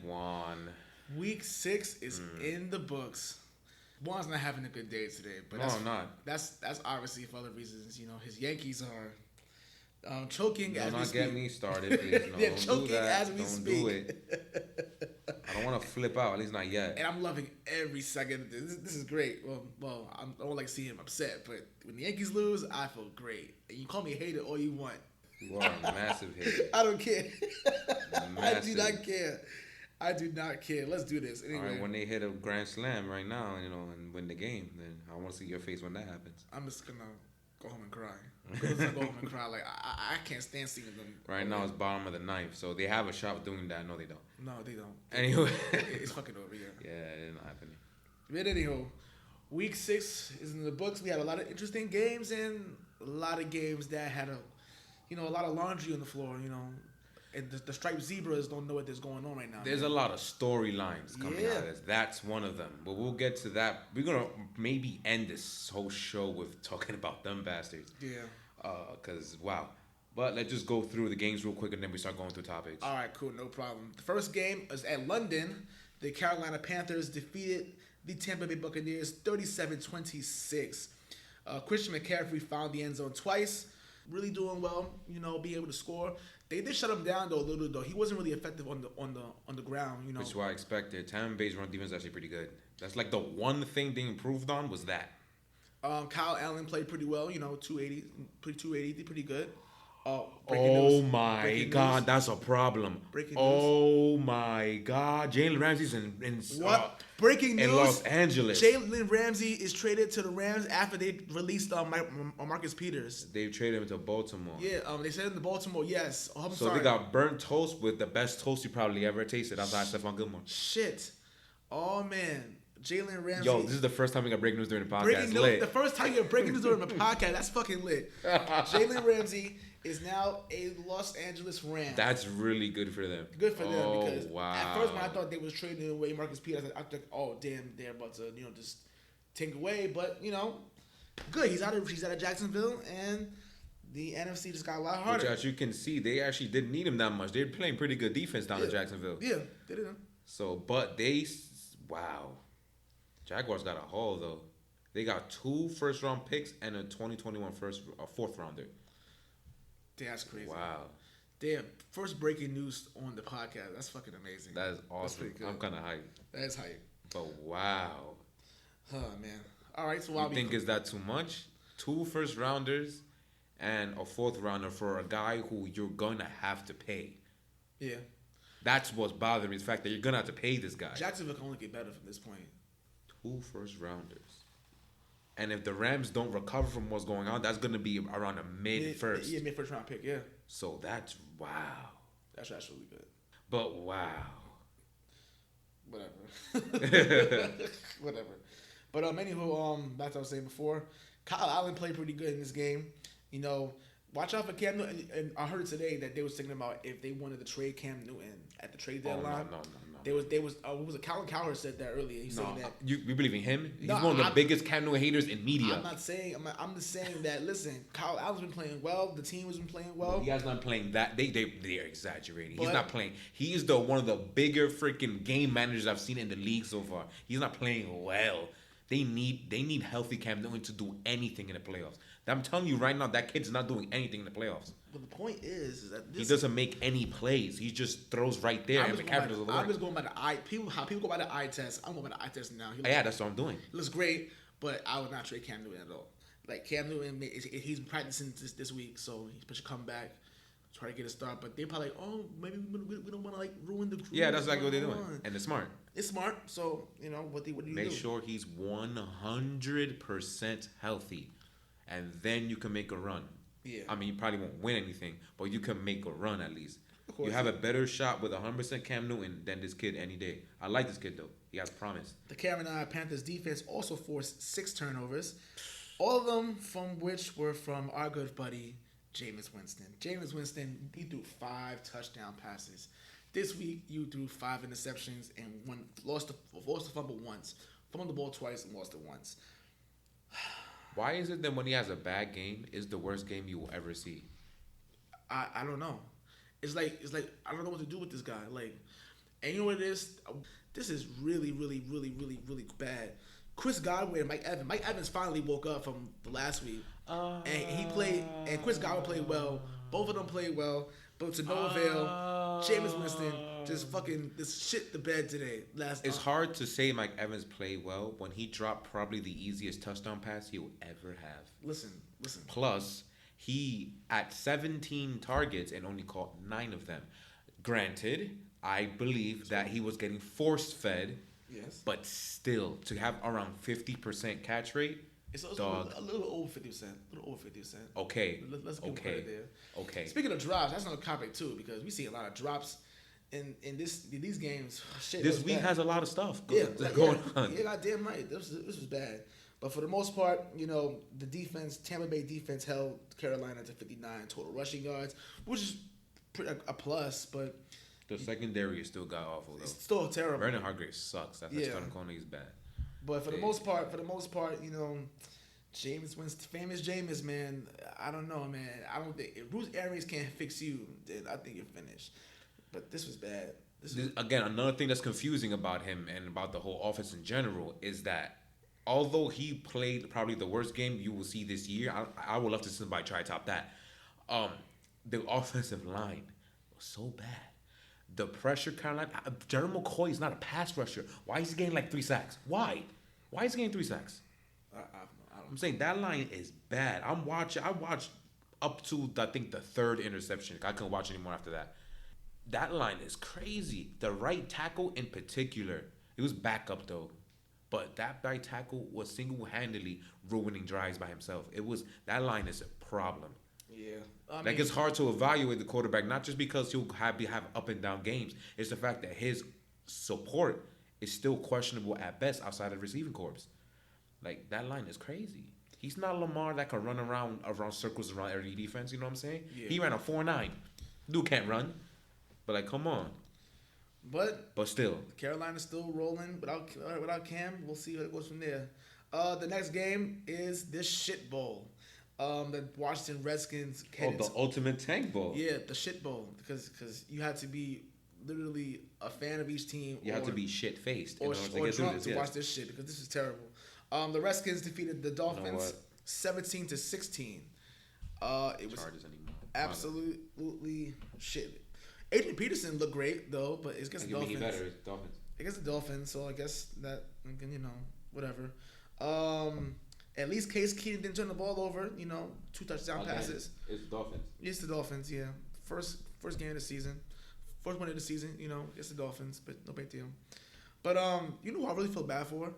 man. Juan. Week 6 is in the books. Juan's not having a good day today, but No, I'm not. That's obviously for other reasons. His Yankees are choking as we Not speak. get me started, please. No, They're don't choking do that. as we Don't speak. do it. I don't want to flip out. At least not yet. And I'm loving every second of this. This is great. Well, I don't like seeing him upset, but when the Yankees lose, I feel great. And you call me a hater all you want. You are a massive hater. I don't care. I do Massive. not care. I do not care. Let's do this. Anyway, All right, when they hit a grand slam right now, and win the game, then I want to see your face when that happens. I'm just gonna go home and cry. I'm gonna go home and cry. Like I can't stand seeing them. Right now, it's bottom of the ninth, so they have a shot of doing that. No, they don't. No, they don't. Anyway, It's fucking over. Yeah. Yeah, it's not happening. But anyhow, week 6 is in the books. We had a lot of interesting games and a lot of games that had a lot of laundry on the floor. And the striped zebras don't know what is going on right now. There's a lot of storylines coming out of this. That's one of them. But we'll get to that. We're going to maybe end this whole show with talking about them bastards. Yeah. Because, wow. But let's just go through the games real quick and then we start going through topics. All right, cool. No problem. The first game is at London. The Carolina Panthers defeated the Tampa Bay Buccaneers 37-26. Christian McCaffrey found the end zone twice. Really doing well, being able to score. They did shut him down though a little though. He wasn't really effective on the ground, Which is what I expected. Tampa Bay's run defense is actually pretty good. That's like the one thing they improved on was that. Kyle Allen played pretty well, 280, pretty good. Oh my God, that's a problem. Breaking oh my God, Jalen Ramsey's in what? Breaking news. In Los Angeles. Jalen Ramsey is traded to the Rams after they released Marcus Peters. They've traded him to Baltimore. Yeah, they said in the Baltimore, yes. Oh, I'm so sorry. they got burnt toast with the best toast you probably ever tasted outside Stephon Gilmore. Shit. Oh man. Jalen Ramsey. Yo, this is the first time we got breaking news during the podcast. Breaking news, the first time you're breaking news during the podcast. That's fucking lit. Jalen Ramsey is now a Los Angeles Ram. That's really good for them. Good for them because wow. at first when I thought they was trading away Marcus Peters, I thought, oh damn, they're about to just take away. But good. He's out of Jacksonville, and the NFC just got a lot harder. Which, as you can see, they actually didn't need him that much. They're playing pretty good defense down in Jacksonville. Yeah, they didn't. So, but wow. Jaguars got a haul though. They got 2 first-round picks and a 2021 fourth rounder. That's crazy. Wow. Damn, first breaking news on the podcast. That's fucking amazing. That is awesome. I'm kind of hyped. That is hype. But wow. Oh, man. All right, so you think is that too much? 2 first-rounders and a fourth rounder for a guy who you're going to have to pay. Yeah. That's what's bothering me, the fact that you're going to have to pay this guy. Jacksonville can only get better from this point. 2 first-rounders. And if the Rams don't recover from what's going on, that's going to be around a mid-first. Yeah, mid-first round pick, yeah. So that's wow. That's really good. But wow. Whatever. Whatever. But anywho, like I was saying before, Kyle Allen played pretty good in this game. Watch out for Cam Newton. And I heard today that they was thinking about if they wanted to trade Cam Newton at the trade deadline. No. They was what was it? Colin Cowherd said that earlier. He's saying that you believe in him? He's one of the biggest Cam Newton haters in media. I'm not saying. I'm just saying that. Listen, Kyle Allen's been playing well. The team has been playing well. He has not playing that. They're exaggerating. He's not playing. He is one of the bigger freaking game managers I've seen in the league so far. He's not playing well. They need healthy Cam Newton to do anything in the playoffs. I'm telling you right now, that kid's not doing anything in the playoffs. But the point is that he doesn't make any plays. He just throws right there. I'm just going by the eye. How people go by the eye test. I'm going by the eye test now. That's what I'm doing. He looks great, but I would not trade Cam Newton at all. Like Cam Newton, he's practicing this week, so he should come back, try to get a start. But they're probably like, oh, maybe we don't want to ruin the. Yeah, that's exactly what they're doing, and it's smart. It's smart. So what do you make sure he's 100% healthy, and then you can make a run. Yeah. I mean, you probably won't win anything, but you can make a run at least. You have a better shot with 100% Cam Newton than this kid any day. I like this kid, though. He has promise. The Carolina Panthers defense also forced 6 turnovers, all of them from which were from our good buddy, Jameis Winston. Jameis Winston, he threw 5 touchdown passes. This week, you threw 5 interceptions and lost the fumble once. Fumbled the ball twice and lost it once. Why is it that when he has a bad game, is the worst game you will ever see? I don't know. It's like I don't know what to do with this guy. Like And you know what it is? This is really, really, really, really, really bad. Chris Godwin and Mike Evans. Mike Evans finally woke up from the last week, and he played. And Chris Godwin played well. Both of them played well, but to no avail. Jameis Winston just fucking this shit the bed today. It's hard to say Mike Evans played well when he dropped probably the easiest touchdown pass he'll ever have. Listen. Plus, he at 17 targets and only caught 9 of them. Granted, I believe that he was getting force fed. Yes. But still, to have around 50% catch rate, it's also a little over 50%. Okay. Let's give credit there. Okay. Speaking of drops, that's another topic too, because we see a lot of drops in these games. Shit, this week has a lot of stuff going on. Yeah, goddamn right. This was bad. But for the most part, you know, the defense, Tampa Bay defense held Carolina to 59 total rushing yards, which is a plus, but the secondary is still god awful though. It's still terrible. Vernon Hargreaves sucks. That's starting corner. He's bad. But for the most part, you know, Jameis Winston, famous Jameis, man. I don't know, man. I don't think if Bruce Arians can't fix you, then I think you're finished. But this was bad. Again, another thing that's confusing about him and about the whole offense in general is that although he played probably the worst game you will see this year, I would love to see somebody try to top that. The offensive line was so bad. The pressure, Carolina. Gerald McCoy is not a pass rusher. Why is he getting like 3 sacks? Why? Why is he getting 3 sacks? I'm saying that line is bad. I watched up to I think the 3rd interception. I couldn't watch anymore after that. That line is crazy. The right tackle in particular, it was backup though, but that right tackle was single-handedly ruining drives by himself. That line is a problem. Yeah, it's hard to evaluate the quarterback, not just because he'll have up and down games. It's the fact that his support is still questionable at best outside of receiving corps. Like, that line is crazy. He's not Lamar that can run around circles around every defense. You know what I'm saying? Yeah. He ran a 4.9. Dude can't run. But like, come on. But still, Carolina's still rolling without Cam. We'll see what goes from there. The next game is this shit bowl. The Washington Redskins. The ultimate tank bowl. Yeah, the shit bowl, because you had to be literally a fan of each team. You have to be shit faced or drunk to watch this shit, because this is terrible. The Redskins defeated the Dolphins 17-16. It was absolutely shit. Adrian Peterson looked great though, but it's against the Dolphins. Better, Against the Dolphins, so I guess that, you know, whatever. At least Case Keenum didn't turn the ball over. You know, 2 touchdown passes. It's the Dolphins. It's the Dolphins. Yeah, first game of the season, first win of the season. You know, it's the Dolphins, but no big deal. But you know who I really feel bad for?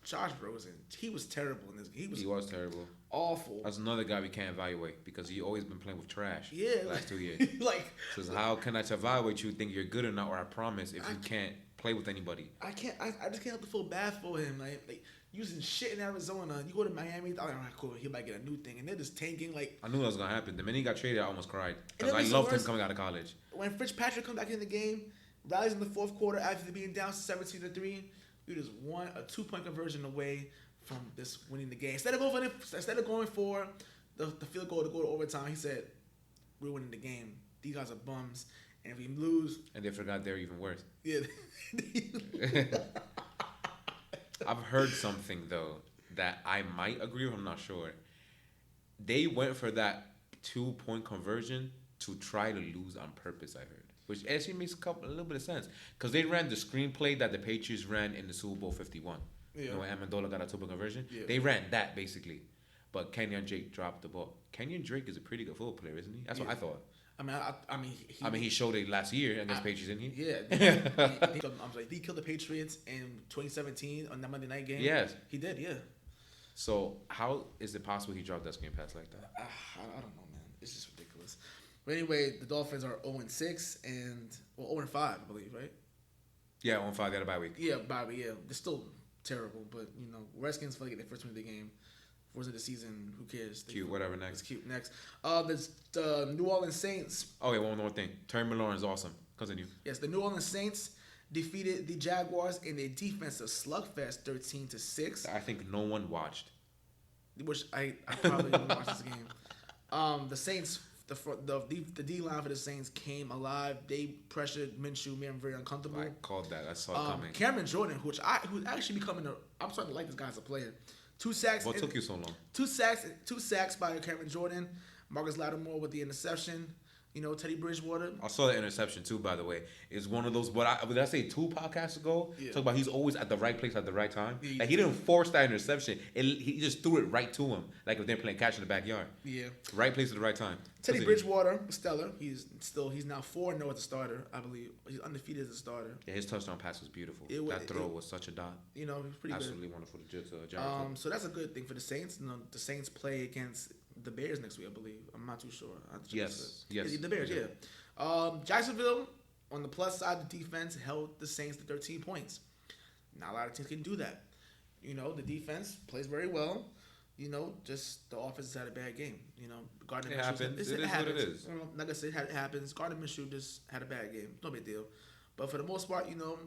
Josh Rosen. He was terrible in this. He was terrible. Awful. That's another guy we can't evaluate because he always been playing with trash. Yeah, the last 2 years. So how can I evaluate you? Think you're good or not? Or I promise if you can't play with anybody. I can't. I just can't help to feel bad for him. Like using shit in Arizona. You go to Miami. I'm like, all right, cool. He might get a new thing, and they're just tanking. Like, I knew that was gonna happen. The minute he got traded, I almost cried because I loved him coming out of college. When Fitzpatrick comes back in the game, rallies in the fourth quarter after being down 17-3, we just won a 2-point conversion away from this winning the game. Instead of going for the field goal to go to overtime, he said, "We're winning the game. These guys are bums, and if we lose," and they forgot they're even worse. Yeah. I've heard something though that I might agree with. I'm not sure. They went for that 2-point conversion to try to lose on purpose. I heard, which actually makes a little bit of sense because they ran the screenplay that the Patriots ran in the Super Bowl 51. Yeah. You know, when Amendola got a 2-point conversion. Yeah. They ran that basically, but Kenyon Drake dropped the ball. Kenyon Drake is a pretty good football player, isn't he? That's what I thought. I mean, he showed it last year against Patriots, didn't he? Yeah. He killed the Patriots in 2017 on that Monday night game. Yes, he did. Yeah. So how is it possible he dropped that screen pass like that? I don't know, man. It's just ridiculous. But anyway, the Dolphins are 0-6 and 0-5, I believe, right? Yeah, 0-5. They had a bye week. Yeah, bye week. Yeah, they're still terrible, but you know, Redskins finally get their first win of the game. First of the season, who cares? Cute, whatever. Next. It's cute. Next. There's the New Orleans Saints. Oh yeah, one more thing. Terry McLaurin is awesome. Continue. Yes, the New Orleans Saints defeated the Jaguars in a defensive slugfest, 13-6. I think no one watched. Which I probably didn't watch this game. The Saints The D line for the Saints came alive. They pressured Minshew, made him very uncomfortable. I called that. I saw it coming. Cameron Jordan, who's actually becoming I'm starting to like this guy as a player. 2 sacks. What took you so long? 2 sacks by Cameron Jordan. Marcus Lattimore with the interception. You know, Teddy Bridgewater. I saw the interception too, by the way. It's one of those, did I say 2 podcasts ago? Yeah. Talk about he's always at the right place at the right time. Yeah, Like, he didn't force that interception. He just threw it right to him. Like if they're playing catch in the backyard. Yeah. Right place at the right time. Teddy Bridgewater, stellar. He's now 4-0 as a starter, I believe. He's undefeated as a starter. Yeah, his touchdown pass was beautiful. That throw was such a dot. You know, he's pretty Absolutely good. Wonderful to Jared. So that's a good thing for the Saints. You know, the Saints play against the Bears next week, I believe. I'm not too sure. Yes. The Bears, yeah. Jacksonville, on the plus side, the defense held the Saints to 13 points. Not a lot of teams can do that. You know, the defense plays very well. You know, just the offense had a bad game. You know, Gardner It Minshew. happens. It is what it is. Like I said, it happens. Gardner Minshew just had a bad game. No big deal. But for the most part, you know,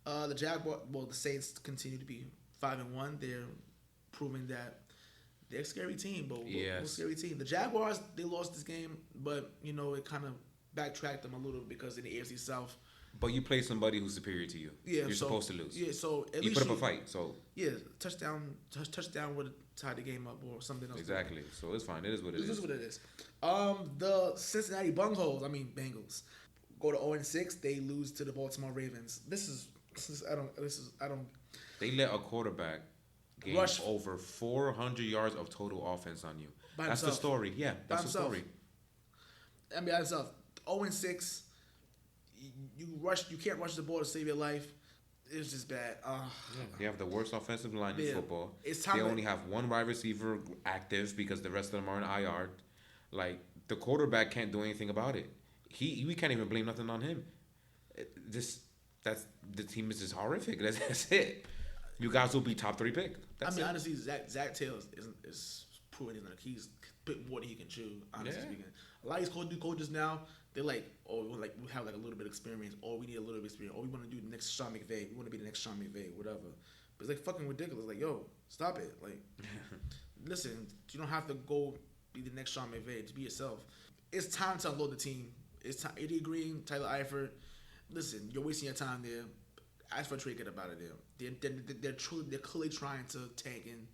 the Saints continue to be 5-1. They're proving that they're a scary team, but we're a scary team. The Jaguars, they lost this game, but, you know, it kind of backtracked them a little because in the AFC South. But you play somebody who's superior to you. Yeah, You're supposed to lose. Yeah, so at you least put up a fight. So yeah, touchdown would have tied the game up or something else. Exactly. So it's fine. It is what it is. It is what it is. The Cincinnati Bengals go to 0-6. They lose to the Baltimore Ravens. I don't. They let a quarterback gain Rush over 400 yards of total offense on you. That's himself. the story. Yeah, that's the story. I mean, by himself. 0-6. You can't rush the ball to save your life. It's just bad. They have the worst offensive line in football. It's time they only have one wide receiver active because the rest of them are in IR. Like, the quarterback can't do anything about it. We can't even blame nothing on him. The team is just horrific. That's it. You guys will be top 3 pick. Honestly, Zach Taylor is proving he's a bit more than he can chew. Honestly speaking, a lot of these coaches now, they're like, we have like a little bit of experience, or we need a little bit of experience, or we want to do the next Sean McVay. We want to be the next Sean McVay, whatever. But it's like fucking ridiculous. Like, yo, stop it. Like, listen, you don't have to go be the next Sean McVay. Just be yourself. It's time to unload the team. It's time. AD Green, Tyler Eifert. Listen, you're wasting your time there. Ask for a trade, get up out of there. They're clearly trying to tank and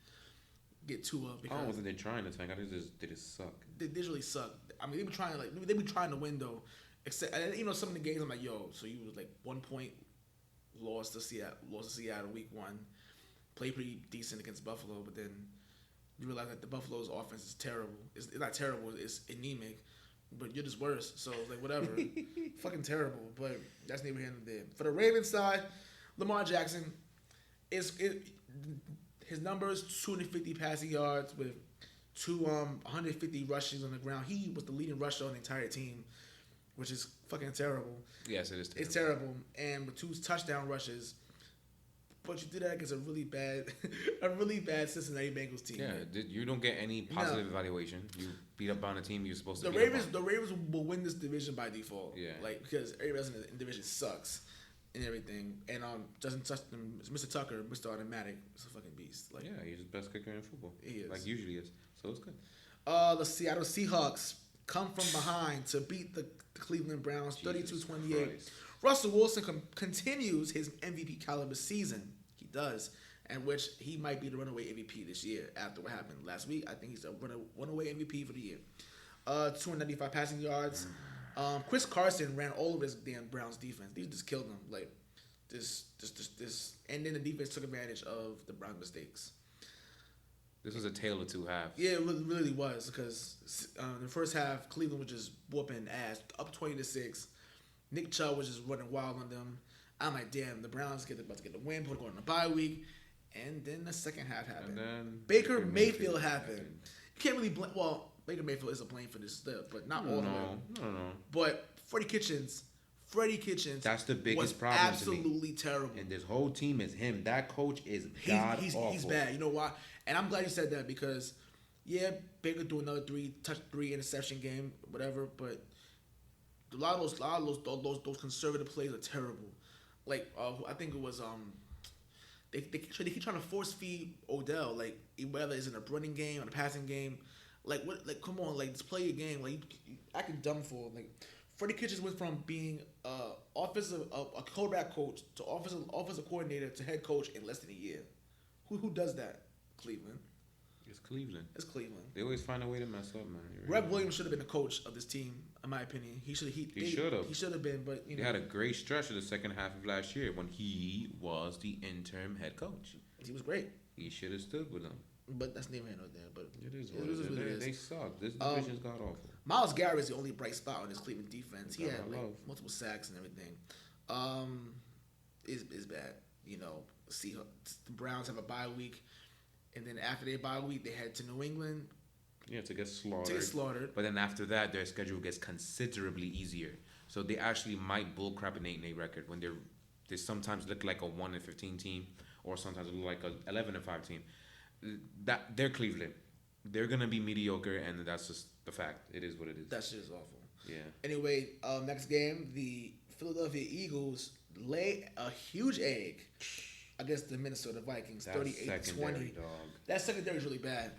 get Tua. I don't think they're trying to tank. I think they just suck. They usually suck. I mean, they be trying to win though. Except, you know, some of the games I'm like, yo, so you was like 1 point lost to Seattle week 1, played pretty decent against Buffalo, but then you realize that the Buffalo's offense is terrible. It's not terrible. It's anemic. But you're just worse. So, like, whatever. Fucking terrible. But that's neither here nor there. For the Ravens side, Lamar Jackson, his numbers, 250 passing yards with 150 rushes on the ground. He was the leading rusher on the entire team, which is fucking terrible. Yes, it is terrible. It's terrible. And with 2 touchdown rushes. But you did that against a really bad Cincinnati Bengals team. Yeah, you don't get any positive evaluation. You beat up on a team you're supposed to. The Ravens will win this division by default. Yeah, like because everybody else in the division sucks and everything. And Mr. Tucker, Mr. Automatic, is a fucking beast. Like, yeah, he's the best kicker in football. He is, like usually is. So it's good. The Seattle Seahawks come from behind to beat the Cleveland Browns 32-28. Russell Wilson continues his MVP caliber season. He does, and which he might be the runaway MVP this year after what happened last week. I think he's a runaway MVP for the year. 295 passing yards. Chris Carson ran all of his damn Browns defense. These just killed them. Like this, and then the defense took advantage of the Browns' mistakes. This was a tale of 2 halves. Yeah, it really was because in the first half, Cleveland was just whooping ass, up 20-6. Nick Chubb was just running wild on them. I'm like, damn, the Browns about to get the win, put going on a bye week, and then the second half happened. And then Baker Mayfield happened. You can't really blame. Well, Baker Mayfield is a blame for this stuff, but not all of it. No. But Freddie Kitchens. That's the biggest problem. Absolutely terrible. And this whole team is him. That coach is god awful. He's bad. You know why? And I'm glad you said that because, yeah, Baker do another 3 interception game, whatever. But a lot of those conservative plays are terrible. Like I think it was they keep trying to force feed Odell, like whether it's in a running game or a passing game. Like what? Like come on, like just play your game. Like you acting dumb for like. Freddie Kitchens went from being a quarterback coach to offensive coordinator to head coach in less than a year. Who does that? Cleveland. It's Cleveland. It's Cleveland. They always find a way to mess up, man. Reb Williams should have been the coach of this team, in my opinion. He should have. He should have. He should have been, but they had a great stretch of the second half of last year when he was the interim head coach. He was great. He should have stood with them. But that's neither here nor there. But it is what it is. They suck. This division's got awful. Myles Garrett is the only bright spot on this Cleveland defense. He had multiple sacks and everything. Is bad. See, the Browns have a bye week, and then after their bye week, they head to New England. Yeah, to get slaughtered. But then after that, their schedule gets considerably easier. So they actually might bullcrap an 8-8 record when they sometimes look like a 1-15 team, or sometimes look like a 11-5 team. That they're Cleveland. They're gonna be mediocre, and that's just the fact. It is what it is. That shit is awful. Yeah. Anyway, next game, the Philadelphia Eagles lay a huge egg against the Minnesota Vikings, 38-20. That secondary is really bad,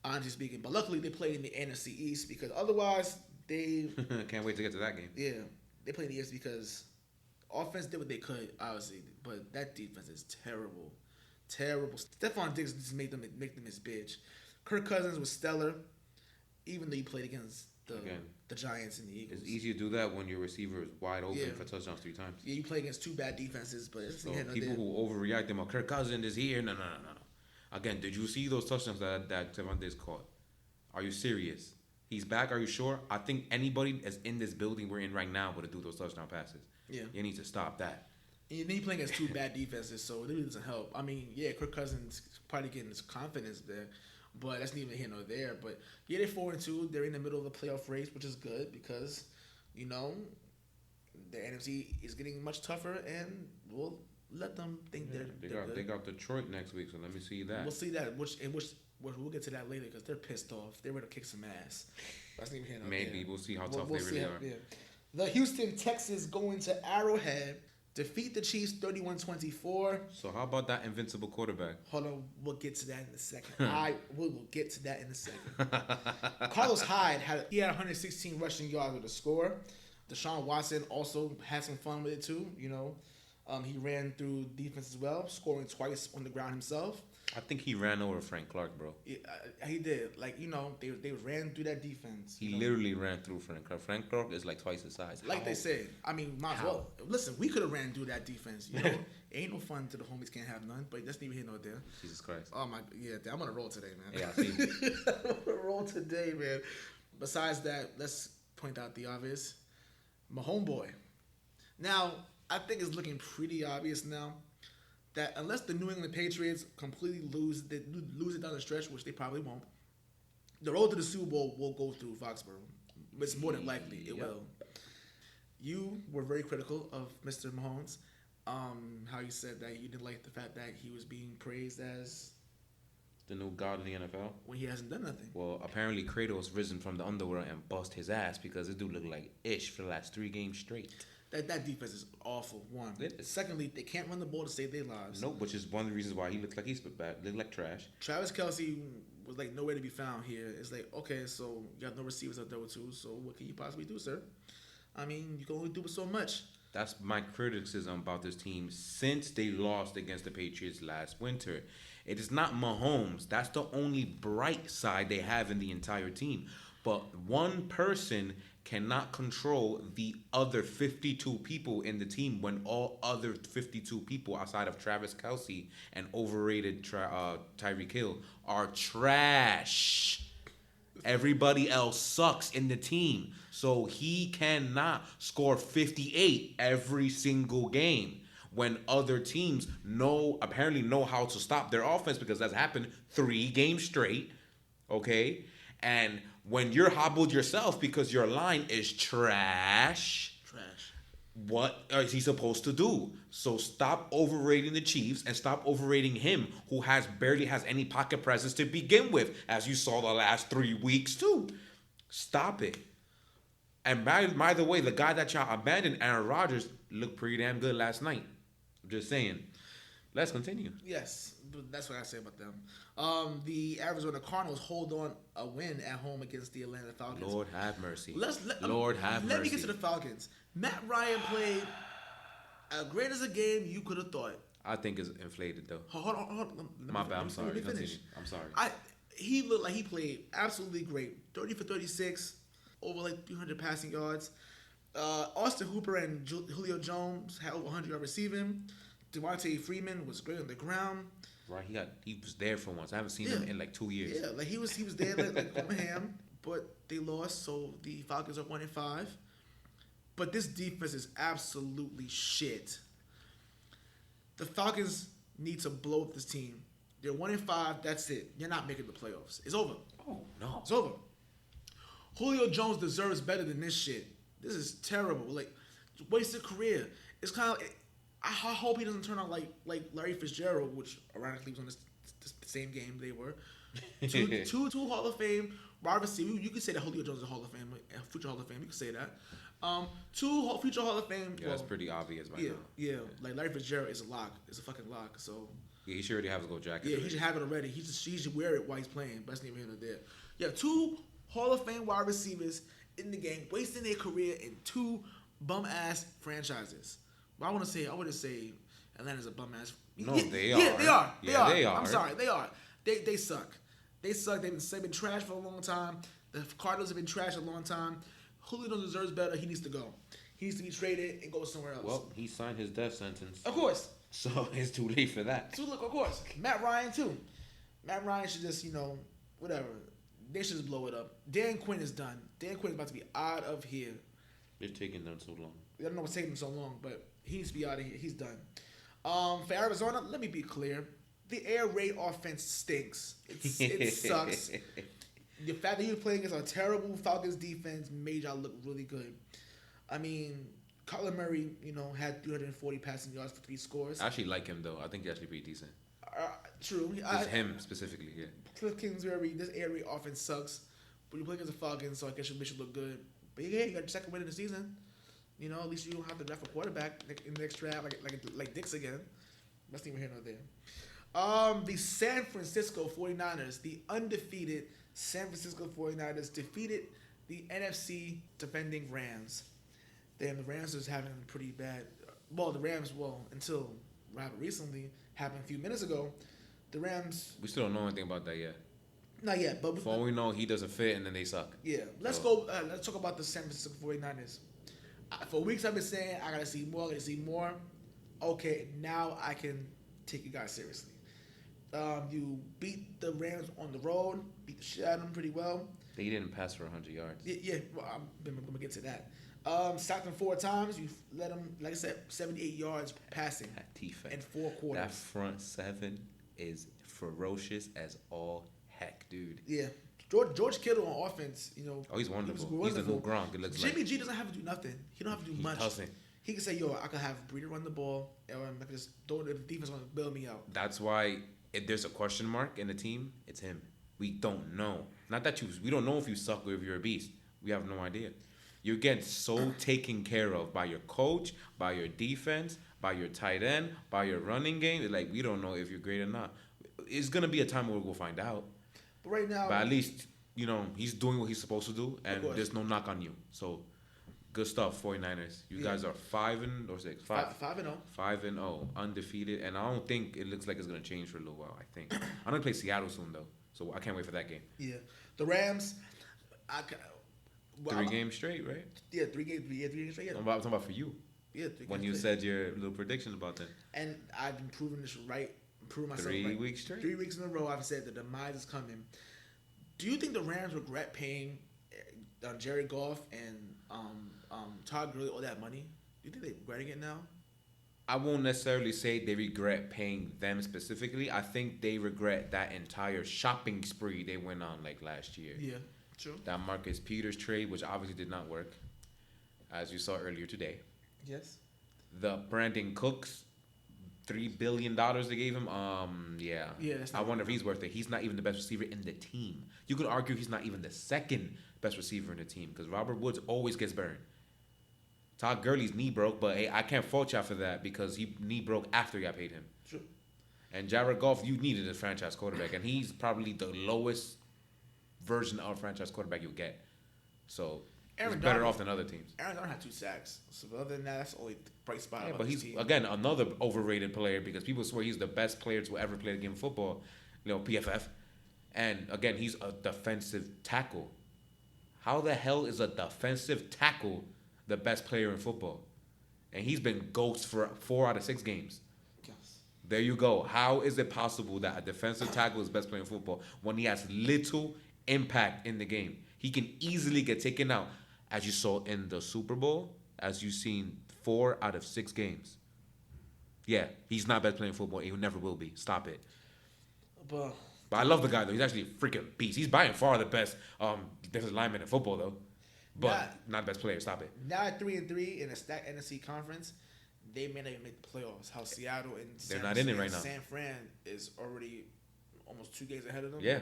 honestly speaking. But luckily, they played in the NFC East because otherwise they can't wait to get to that game. Yeah, they played in the East because offense did what they could, obviously, but that defense is terrible. Terrible. Stephon Diggs just make them his bitch. Kirk Cousins was stellar, even though he played against the Giants and the Eagles. It's easy to do that when your receiver is wide open for touchdowns 3 times. Yeah, you play against 2 bad defenses, but it's people who overreact them. Kirk Cousins is here. No. Again, did you see those touchdowns that Stephon Diggs caught? Are you serious? He's back. Are you sure? I think anybody that's in this building we're in right now would have do those touchdown passes. Yeah, you need to stop that. And then he playing against 2 bad defenses, so it really doesn't help. I mean, yeah, Kirk Cousins probably getting his confidence there, but that's neither here nor there. But yeah, they're 4-2. They're in the middle of the playoff race, which is good because, the NFC is getting much tougher, and we'll let them think they got Detroit next week, so let me see that. We'll see that. We'll get to that later because they're pissed off. They're ready to kick some ass. That's neither here nor there. Maybe we'll see how tough they really are. Yeah. The Houston Texans go into Arrowhead. Defeat the Chiefs 31-24. So how about that invincible quarterback? Hold on, we'll get to that in a second. We will get to that in a second. Carlos Hyde had 116 rushing yards with a score. Deshaun Watson also had some fun with it too. He ran through defense as well, scoring twice on the ground himself. I think he ran over Frank Clark, bro. Yeah, he did. They ran through that defense. He literally ran through Frank Clark. Frank Clark is like twice his size. Like they said. I mean, might as well. Listen, we could have ran through that defense. Ain't no fun till the homies can't have none. But that's neither here nor there. Jesus Christ. Oh my, yeah. I'm gonna roll today, man. Yeah, I see. I'm gonna roll today, man. Besides that, let's point out the obvious. My homeboy. Now, I think it's looking pretty obvious now that unless the New England Patriots completely lose it down the stretch, which they probably won't, the road to the Super Bowl will go through Foxborough. It's more than likely it will. You were very critical of Mr. Mahomes. How you said that you didn't like the fact that he was being praised as the new god in the NFL when he hasn't done nothing. Well, apparently Kratos risen from the underworld and bust his ass because this dude looked like ish for the last 3 games straight. That defense is awful. One. Secondly, they can't run the ball to save their lives. Nope, which is one of the reasons why he looks like he's bad. Looked like trash. Travis Kelce was like nowhere to be found here. It's like, okay, so you got no receivers out there too. So what can you possibly do, sir? I mean, you can only do so much. That's my criticism about this team since they lost against the Patriots last winter. It is not Mahomes. That's the only bright side they have in the entire team. But one person cannot control the other 52 people in the team when all other 52 people outside of Travis Kelce and overrated Tyreek Hill are trash. Everybody else sucks in the team. So he cannot score 58 every single game when other teams apparently know how to stop their offense because that's happened 3 games straight. Okay? And when you're hobbled yourself because your line is trash, what is he supposed to do? So stop overrating the Chiefs and stop overrating him, who barely has any pocket presence to begin with, as you saw the last 3 weeks too. Stop it. And by the way, the guy that y'all abandoned, Aaron Rodgers, looked pretty damn good last night. I'm just saying. Let's continue. Yes, that's what I say about them. The Arizona Cardinals hold on a win at home against the Atlanta Falcons. Lord have mercy. Lord have mercy. Let me get to the Falcons. Matt Ryan played as great as a game you could have thought. I think it's inflated though. Hold on. My bad. I'm sorry. Continue. I'm sorry. He looked like he played absolutely great. 30 for 36, over like 300 passing yards. Austin Hooper and Julio Jones had over 100 yards receiving. Devontae Freeman was great on the ground. Right, he was there for once. I haven't seen him in like 2 years. Yeah, like he was there like on ham, but they lost, so the Falcons are 1-5. But this defense is absolutely shit. The Falcons need to blow up this team. They're 1-5. That's it. You're not making the playoffs. It's over. Oh no, it's over. Julio Jones deserves better than this shit. This is terrible. Like, wasted career. It's kind of. I hope he doesn't turn out like Larry Fitzgerald, which ironically was on the same game they were. Two Hall of Fame wide receivers. You could say that Julio Jones is a Hall of Fame, a future Hall of Fame. You could say that. Two future Hall of Fame. Yeah, that's pretty obvious by now. Yeah. Like Larry Fitzgerald is a lock. It's a fucking lock. So. Yeah, he should already have his gold jacket. Yeah, he should have it already. He should wear it while he's playing. But that's neither here nor there. You have two Hall of Fame wide receivers in the game, wasting their career in two bum ass franchises. But I wouldn't say Atlanta's a bum ass. No, they are. Yeah, they are. They are. I'm sorry, they are. They suck. They suck. They've been trash for a long time. The Cardinals have been trash a long time. Julio deserves better. He needs to go. He needs to be traded and go somewhere else. Well, he signed his death sentence. Of course. So it's too late for that. So look, of course. Matt Ryan too. Matt Ryan should just, whatever. They should just blow it up. Dan Quinn is done. Dan Quinn is about to be out of here. They're taking them so long. I don't know what's taking him so long, but he needs to be out of here. He's done. For Arizona, let me be clear. The air raid offense stinks. It sucks. The fact that he was playing against a terrible Falcons defense made y'all look really good. I mean, Kyler Murray, had 340 passing yards for 3 scores. I actually like him, though. I think he's actually pretty decent. True. It's him specifically, yeah. Cliff Kingsbury, this air raid offense sucks. But you play against the Falcons, so I guess you make it look good. But yeah, you got your second win of the season. At least you don't have to draft a quarterback in the next draft like Dix again. That's neither here nor there. The San Francisco 49ers, the undefeated San Francisco 49ers, defeated the NFC defending Rams. Then the Rams was having pretty bad. Well, the Rams, until rather recently, happened a few minutes ago. The Rams. We still don't know anything about that yet. Not yet, but for all we know, he doesn't fit, and then they suck. Yeah, let's go. Let's talk about the San Francisco 49ers. For weeks, I've been saying I gotta see more. Okay, now I can take you guys seriously. You beat the Rams on the road, beat the shit out of them pretty well. They didn't pass for 100 yards. Yeah. Well, I'm gonna get to that. Sacked them 4 times. You let them, like I said, 78 yards passing. That defense in 4 quarters. That front 7 is ferocious as all heck, dude. Yeah. George Kittle on offense, Oh, he's wonderful. He's the new Gronk. It looks Jimmy G doesn't have to do nothing. He don't have to do much. He doesn't. He can say, I could have Breeder run the ball, and I can just throw it. The defense going to bail me out. That's why if there's a question mark in the team, it's him. We don't know. Not that we don't know if you suck or if you're a beast. We have no idea. You're getting so taken care of by your coach, by your defense, by your tight end, by your running game. Like, we don't know if you're great or not. It's going to be a time where we'll find out. But right now... But at least, he's doing what he's supposed to do, and there's no knock on you. So, good stuff, 49ers. You guys are 5-6? 5-0. 5-0, undefeated. And I don't think it looks like it's going to change for a little while, I think. I'm going to play Seattle soon, though. So, I can't wait for that game. Yeah. The Rams... 3 games straight, right? Yeah, 3 games. Yeah, 3 games straight. Yeah. I'm talking about for you. Yeah, 3 games when you said your little prediction about that. And I've been proving this right. Proving myself 3 right. weeks straight. 3 weeks in a row, I've said the demise is coming. Do you think the Rams regret paying Jared Goff and Todd Gurley all that money? Do you think they're regretting it now? I won't necessarily say they regret paying them specifically. I think they regret that entire shopping spree they went on like last year. Yeah. True. That Marcus Peters trade, which obviously did not work, as you saw earlier today. Yes. The Brandon Cooks, $3 billion they gave him. Yeah. I wonder if he's worth it. He's not even the best receiver in the team. You could argue he's not even the second best receiver in the team because Robert Woods always gets burned. Todd Gurley's knee broke, but hey, I can't fault y'all for that because he knee broke after y'all paid him. True. And Jared Goff, you needed a franchise quarterback, and he's probably the lowest version of franchise quarterback you'll get. So he's better off than other teams. Aaron Donald had 2 sacks. So other than that, that's the only bright spot. Yeah, but he's again another overrated player because people swear he's the best player to ever play the game of football. PFF. And again, he's a defensive tackle. How the hell is a defensive tackle the best player in football? And he's been ghost for 4 out of 6 games. There you go. How is it possible that a defensive tackle is the best player in football when he has little impact in the game? He can easily get taken out, as you saw in the Super Bowl, as you've seen 4 out of 6 games. Yeah, he's not best player in football. He never will be. Stop it. But I love the guy, though. He's actually a freaking beast. He's by far the best defensive lineman in football, though. But not the best player. Stop it. Now at 3-3 in a stacked NFC conference, they may not even make the playoffs. How Seattle and they're not in it right now. San Fran is already almost 2 games ahead of them. Yeah,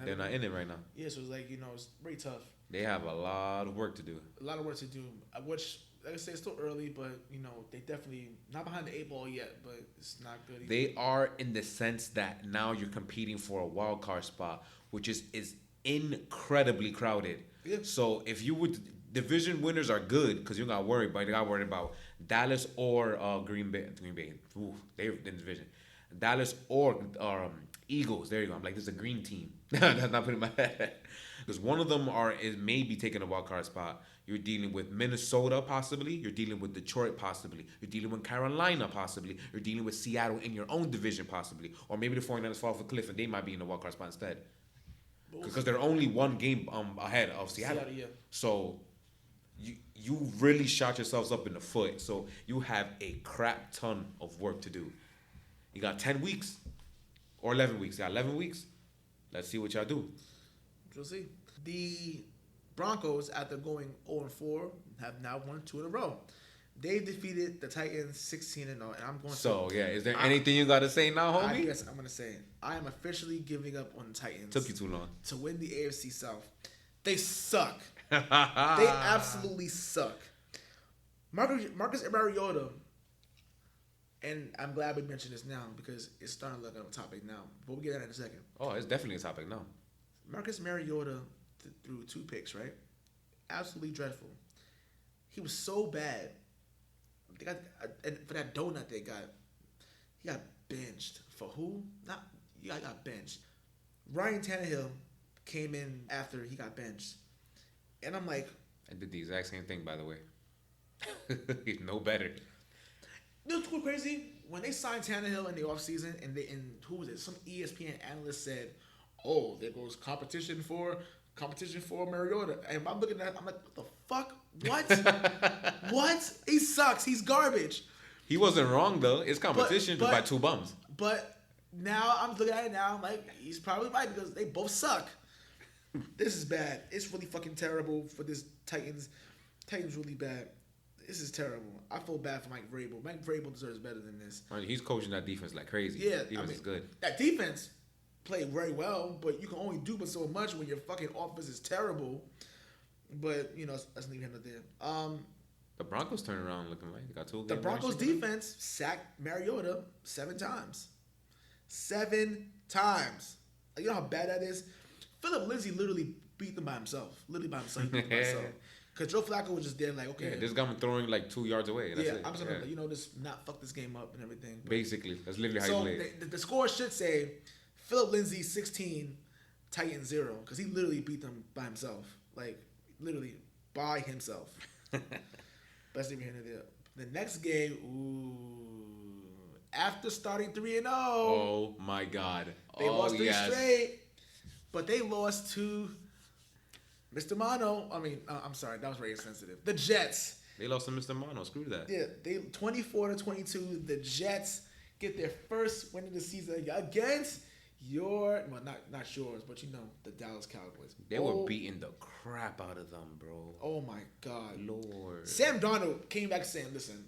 they're not in it right now. Yeah, so it's like, it's very tough. They have a lot of work to do. Which, like I say, it's still early, but, they definitely not behind the 8 ball yet, but it's not good either. They are in the sense that now you're competing for a wild card spot, which is incredibly crowded. Yeah. So if you would, division winners are good because you got to worry, but you got to worry about Dallas or Green Bay. Ooh, they're in the division. Dallas or Eagles. There you go. I'm like, this is a green team. That's not putting my head. Because one of them is maybe taking a wild card spot. You're dealing with Minnesota possibly. You're dealing with Detroit possibly. You're dealing with Carolina possibly. You're dealing with Seattle in your own division possibly. Or maybe the 49ers fall off a cliff and they might be in the wild card spot instead. Because they're only 1 game ahead of Seattle. Yeah. So you really shot yourselves up in the foot. So you have a crap ton of work to do. You got 10 weeks or 11 weeks. You got 11 weeks. Let's see what y'all do. We'll see. The Broncos, after going 0-4, have now won 2 in a row. They defeated the Titans 16-0, and I'm going to... So, is there anything you got to say now, homie? Yes, I'm going to say it. I am officially giving up on the Titans. Took you too long. To win the AFC South. They suck. They absolutely suck. Marcus Mariota, and I'm glad we mentioned this now because it's starting to look like a topic now. But we'll get that in a second. Oh, it's definitely a topic now. Marcus Mariota threw 2 picks, right? Absolutely dreadful. He was so bad. And for that donut he got benched. For who? He got benched. Ryan Tannehill came in after he got benched. And I'm like... I did the exact same thing, by the way. He's no better. You know what's crazy? When they signed Tannehill in the offseason, and who was it? Some ESPN analyst said, "Oh, there goes competition for Mariota." And I'm looking at it, I'm like, what the fuck? What? What? He sucks. He's garbage. He wasn't wrong, though. It's competition by 2 bums. But now I'm looking at it now, I'm like, he's probably right because they both suck. This is bad. It's really fucking terrible for this Titans. Titans really bad. This is terrible. I feel bad for Mike Vrabel. Mike Vrabel deserves better than this. I mean, he's coaching that defense like crazy. Yeah. Defense is good. That defense played very well, but you can only do but so much when your fucking offense is terrible. But, that's neither here nor there. The Broncos turned around looking right. They got 2 games. The Broncos defense sacked Mariota 7 times. 7 times. You know how bad that is? Philip Lindsay literally beat them by himself. Because Joe Flacco was just there like, okay. Yeah, this guy was throwing like 2 yards away. That's it. I'm just going to, just not fuck this game up and everything. But, basically. That's literally how you play. So the score should say Philip Lindsay 16, Titans 0. Because he literally beat them by himself. Like, literally by himself. Best thing here there. The next game, after starting 3-0. Oh my God. They lost 3 straight. But they lost to Mr. Mono. I'm sorry, that was very insensitive. The Jets. They lost to Mr. Mono. Screw that. Yeah, they 24-22. The Jets get their first win of the season against not yours, but the Dallas Cowboys. They were beating the crap out of them, bro. Oh my God, Lord. Sam Darnold came back saying, "Listen,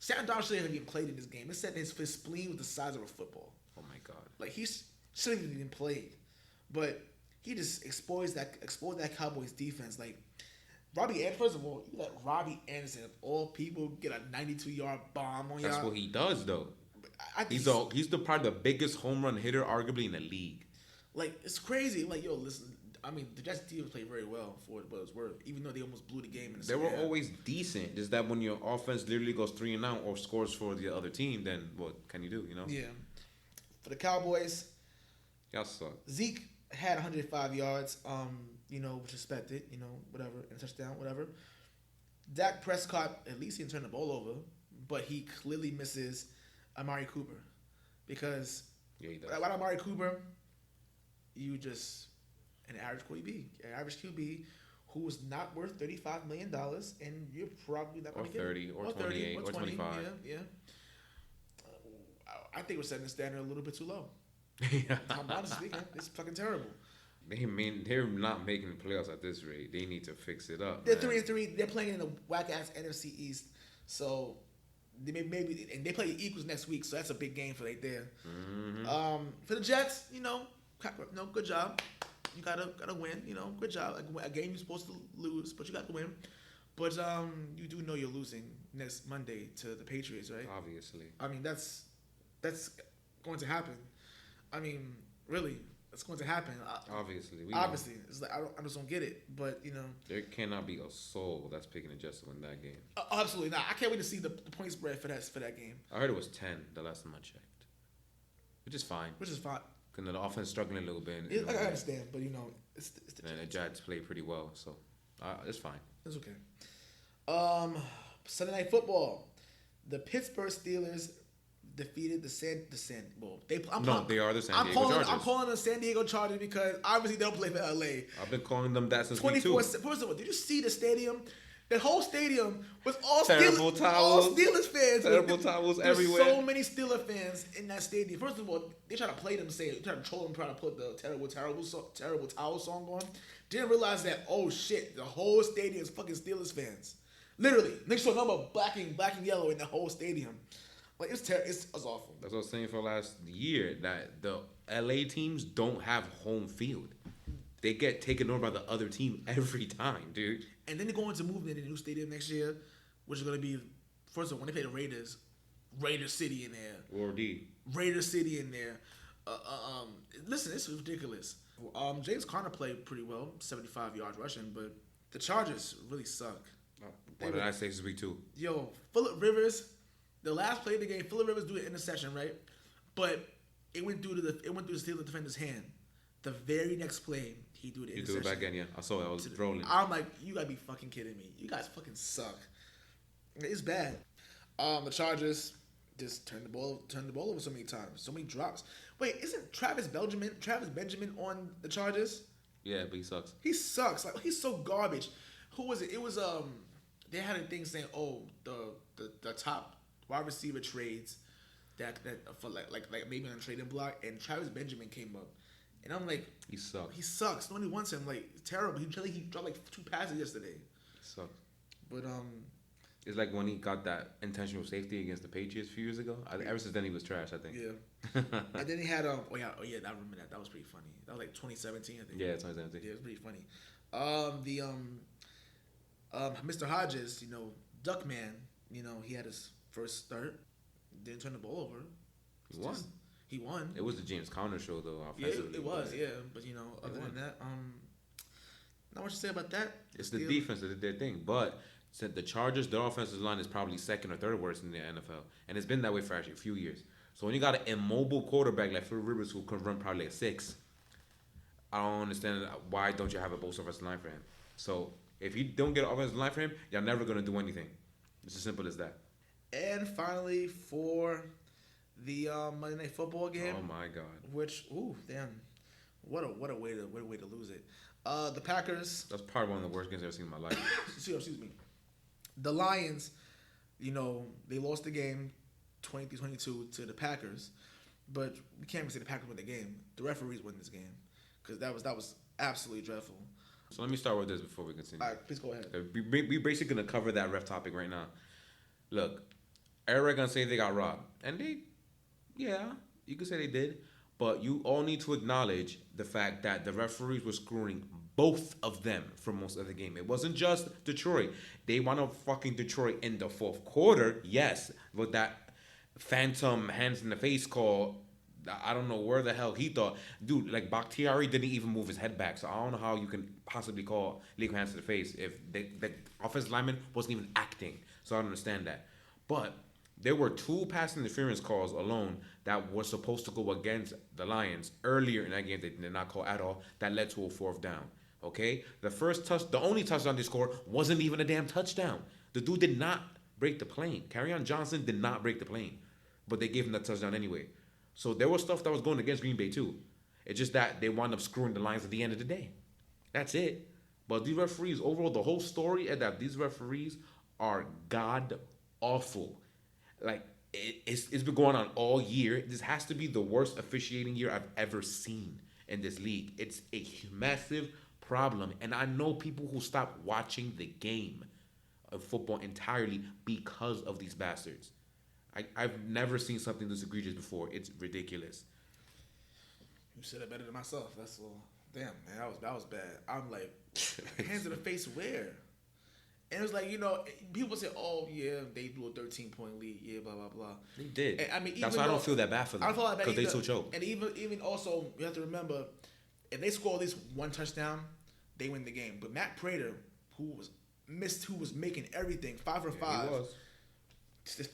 Sam Darnold shouldn't have even played in this game. It said his spleen was the size of a football. Oh my God, like he shouldn't have even played." But he just exposed that Cowboys defense. Like Robbie Anderson, first of all, you let Robbie Anderson of all people get a 92-yard bomb on y'all. That's what he does, though. I think he's probably the biggest home run hitter, arguably in the league. Like, it's crazy. Like, yo, listen. I mean, the Jets team played very well for what it's worth, even though they almost blew the game in the They were always decent. Just that when your offense literally goes 3-and-out or scores for the other team, then what can you do? You know? Yeah. For the Cowboys, Y'all suck. Zeke had 105 yards. Which expected. Whatever, and a touchdown, whatever. Dak Prescott, at least he didn't turn the ball over, but he clearly misses Amari Cooper because without Amari Cooper, you just an average QB who was not worth $35 million, and you're probably not going to get 30 or 28 or 25. Yeah. I think we're setting the standard a little bit too low. I'm honestly speaking, it's fucking terrible. They're not making the playoffs at this rate. They need to fix it up. They're 3-3. They're playing in the whack ass NFC East, so they maybe and they play the Eagles next week, so that's a big game for right there. Mm-hmm. For the Jets, good job. You gotta win. Good job. A game you're supposed to lose, but you got to win. But you do know you're losing next Monday to the Patriots, right? Obviously. I mean that's going to happen. I mean, really, it's going to happen. Obviously, it's like I just don't get it. But there cannot be a soul that's picking the Jets to win that game. Absolutely not. I can't wait to see the point spread for that game. I heard it was 10 the last time I checked, which is fine. Because the offense is struggling a little bit. I understand, but it's the Jets play pretty well, so it's fine. It's okay. Sunday Night Football, the Pittsburgh Steelers defeated the they are the San Diego Chargers. I'm calling the San Diego Chargers because obviously they don't play for LA. I've been calling them that since week 2. First of all, did you see the stadium? The whole stadium was all terrible towels, all Steelers fans. Terrible towels everywhere. So many Steelers fans in that stadium. First of all, they try to play them, try to troll them, try to put the terrible towel song on. Didn't realize that, oh shit, the whole stadium is fucking Steelers fans. Literally, next to a number of black and yellow in the whole stadium. Like it's awful. That's what I was saying for last year, that the LA teams don't have home field. They get taken over by the other team every time, dude. And then they're going to move into the new stadium next year, which is going to be, first of all, when they play the Raiders, Raider City in there. Or D. Raider City in there. Listen, this is ridiculous. James Conner played pretty well, 75 yards rushing, but the Chargers really suck. What did I say this week too? Yo, Phillip Rivers, the last play of the game, Phillip Rivers do an interception, right? But it went through the Steelers defender's hand. The very next play, he do the interception. He threw it back in, yeah. I saw it. I was rolling. I'm like, you gotta be fucking kidding me. You guys fucking suck. It's bad. The Chargers just turned the ball over so many times, so many drops. Wait, isn't Travis Benjamin on the Chargers? Yeah, but he sucks. He sucks. Like, he's so garbage. Who was it? It was they had a thing saying, oh, the top wide receiver trades that for like maybe on the trading block, and Travis Benjamin came up. And I'm like, he sucks. He sucks. Nobody wants him. Like, it's terrible. He dropped like 2 passes yesterday. He sucks. But it's like when he got that intentional safety against the Patriots a few years ago. Ever since then, he was trash, I think. Yeah. And then he had I remember that. That was pretty funny. That was like 2017, I think. Yeah, 2017. Yeah, it was pretty funny. Mr. Hodges, Duckman, he had his first start, didn't turn the ball over. He won. It was the James Conner show, though. Yeah, it was. Yeah, but other than that, not much to say about that. It's the defense that did their thing, but since the Chargers, their offensive line is probably second or third worst in the NFL, and it's been that way for actually a few years. So when you got an immobile quarterback like Phil Rivers who can run probably a 6, I don't understand why don't you have a both offensive line for him. So if you don't get an offensive line for him, you're never gonna do anything. It's as simple as that. And finally, for the Monday Night Football game. Oh my God! Which, damn, what a way to lose it. The Packers. That's probably one of the worst games I've ever seen in my life. Excuse me. The Lions, they lost the game 23-22 to the Packers, but we can't even say the Packers won the game. The referees won this game because that was absolutely dreadful. So let me start with this before we continue. All right, please go ahead. We basically gonna cover that ref topic right now. Look, everybody gonna say they got robbed, and yeah, you could say they did, but you all need to acknowledge the fact that the referees were screwing both of them for most of the game. It wasn't just Detroit. They wound up fucking Detroit in the fourth quarter, yes, but that phantom hands in the face call. I don't know where the hell he thought, dude. Like Bakhtiari didn't even move his head back, so I don't know how you can possibly call legal hands to the face if the offensive lineman wasn't even acting. So I don't understand that. But there were two pass interference calls alone that were supposed to go against the Lions earlier in that game. They did not call at all. That led to a fourth down. Okay, the only touchdown they scored wasn't even a damn touchdown. The dude did not break the plane. Kerryon Johnson did not break the plane, but they gave him that touchdown anyway. So there was stuff that was going against Green Bay too. It's just that they wound up screwing the Lions at the end of the day. That's it. But these referees, overall, the whole story is that these referees are god awful. Like it's been going on all year. This has to be the worst officiating year I've ever seen in this league. It's a massive problem, and I know people who stopped watching the game of football entirely because of these bastards. I've never seen something this egregious before. It's ridiculous. You said it better than myself. That's all. Damn, man, that was bad. I'm like, hands to the face where? And it was like, people say, oh, yeah, they blew a 13-point lead. Yeah, blah, blah, blah. They did. And, I mean, that's why I don't feel that bad for them. I don't feel that bad because they still choke. And even also, you have to remember, if they score at least one touchdown, they win the game. But Matt Prater, who was making everything, 5 for 5. He was.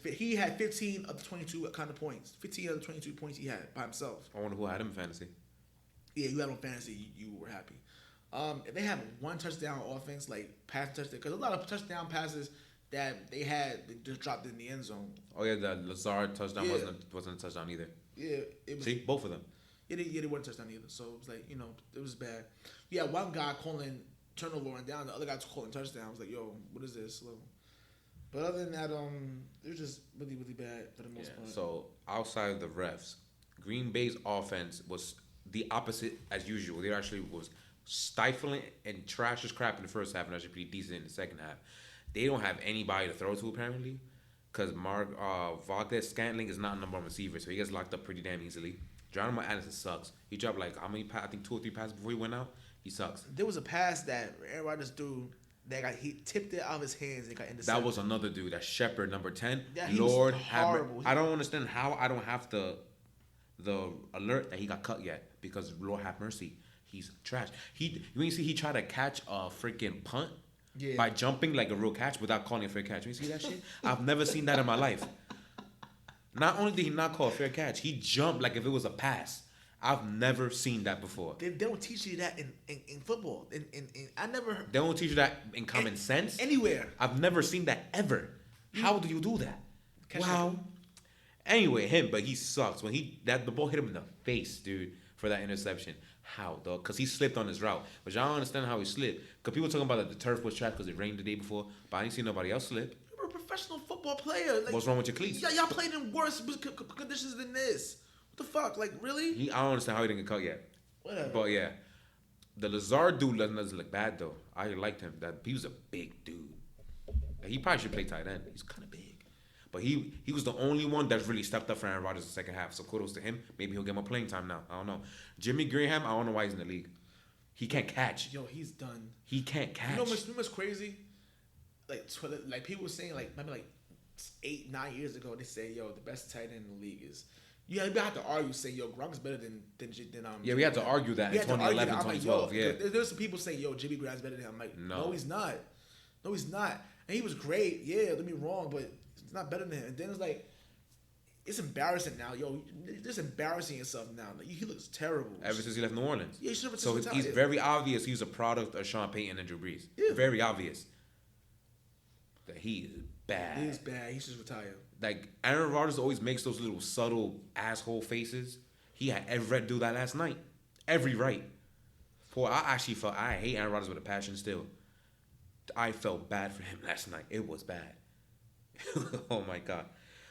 He had 15 of the 22 kind of points. 15 of the 22 points he had by himself. I wonder who had him in fantasy. Yeah, you had him in fantasy. You were happy. If they have one touchdown offense, like pass touchdown, because a lot of touchdown passes that they just dropped in the end zone. Oh yeah, the Lazard touchdown wasn't a touchdown either. Yeah, it was. See, both of them. Yeah, they weren't a touchdown either. So it was like it was bad. Yeah, one guy calling turnover and down, the other guy's calling touchdown. I was like, yo, what is this? But other than that, it was just really, really bad for the most part. So outside of the refs, Green Bay's offense was the opposite as usual. They actually was stifling and trash as crap in the first half and actually pretty decent in the second half. They don't have anybody to throw to apparently, because Valdez Scantling is not a number one receiver, so he gets locked up pretty damn easily. Geronimo Addison sucks. He dropped like how many? I think 2 or 3 passes before he went out. He sucks. There was a pass that Aaron Rodgers threw. He tipped it out of his hands and got intercepted. That was another dude. That Shepard, number 10. Yeah, Lord have I don't understand how I don't have the alert that he got cut yet, because Lord have mercy, he's trash. You see he tried to catch a freaking punt by jumping like a real catch without calling a fair catch. You see that shit? I've never seen that in my life. Not only did he not call a fair catch, he jumped like if it was a pass. I've never seen that before. They don't teach you that in football. I never heard. They don't teach you that in common sense? Anywhere. I've never seen that ever. How do you do that? Wow. Anyway, but he sucks. When the ball hit him in the face, dude, for that interception. How, though? Because he slipped on his route. Which I don't understand how he slipped. Because people talking about that the turf was trash because it rained the day before. But I didn't see nobody else slip. You're a professional football player. Like, what's wrong with your cleats? Y'all played in worse conditions than this. What the fuck? Like, really? I don't understand how he didn't get cut yet. Whatever. But yeah. The Lazard dude doesn't look bad, though. I liked him. He was a big dude. He probably should play tight end. He's kind of big. But he was the only one that's really stepped up for Aaron Rodgers in the second half. So kudos to him. Maybe he'll get more playing time now. I don't know. Jimmy Graham, I don't know why he's in the league. He can't catch. Yo, he's done. He can't catch. You know what's like people were saying, like, maybe like 8-9 years ago, they say, yo, the best tight end in the league is. You have to argue, saying, yo, Gronk's better than yeah, we had to argue that in 2011, 2012. Like, yeah. There's some people saying, yo, Jimmy Graham's better than him. I'm like, no, he's not. No, he's not. And he was great. Yeah, don't get me wrong, but it's not better than him. And then it's like, it's embarrassing now. Yo, you're just embarrassing yourself now. Like, he looks terrible. Ever since he left New Orleans. Yeah, he should have So it's very obvious he's a product of Sean Payton and Drew Brees. Yeah. Very obvious. That he is bad. He is bad. He should retire. Like, Aaron Rodgers always makes those little subtle asshole faces. He had every right to do that last night. Every right. Boy, I hate Aaron Rodgers with a passion still. I felt bad for him last night. It was bad. Oh, my God.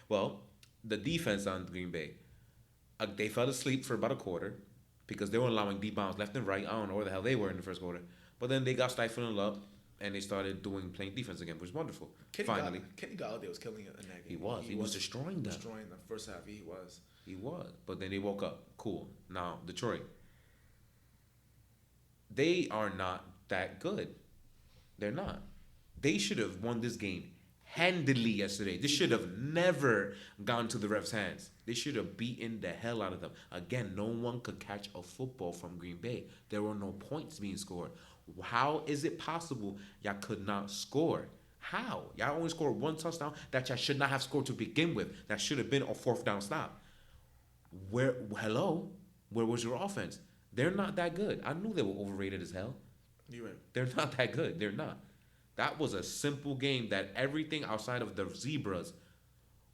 Well, the defense on Green Bay, they fell asleep for about a quarter because they were allowing deep bounds left and right. I don't know where the hell they were in the first quarter. But then they got stifling up, and they started playing defense again, which was wonderful. Finally. Kenny Galladay was killing it in that game. He was destroying them. Destroying the first half. He was. He was. But then they woke up. Cool. Now, Detroit. They are not that good. They're not. They should have won this game handily yesterday. This should have never gone to the refs' hands. They should have beaten the hell out of them. Again, no one could catch a football from Green Bay. There were no points being scored. How is it possible y'all could not score? How? Y'all only scored one touchdown that y'all should not have scored to begin with. That should have been a fourth down stop. Where was your offense? They're not that good. I knew they were overrated as hell. You're right. They're not that good. They're not. That was a simple game that everything outside of the zebras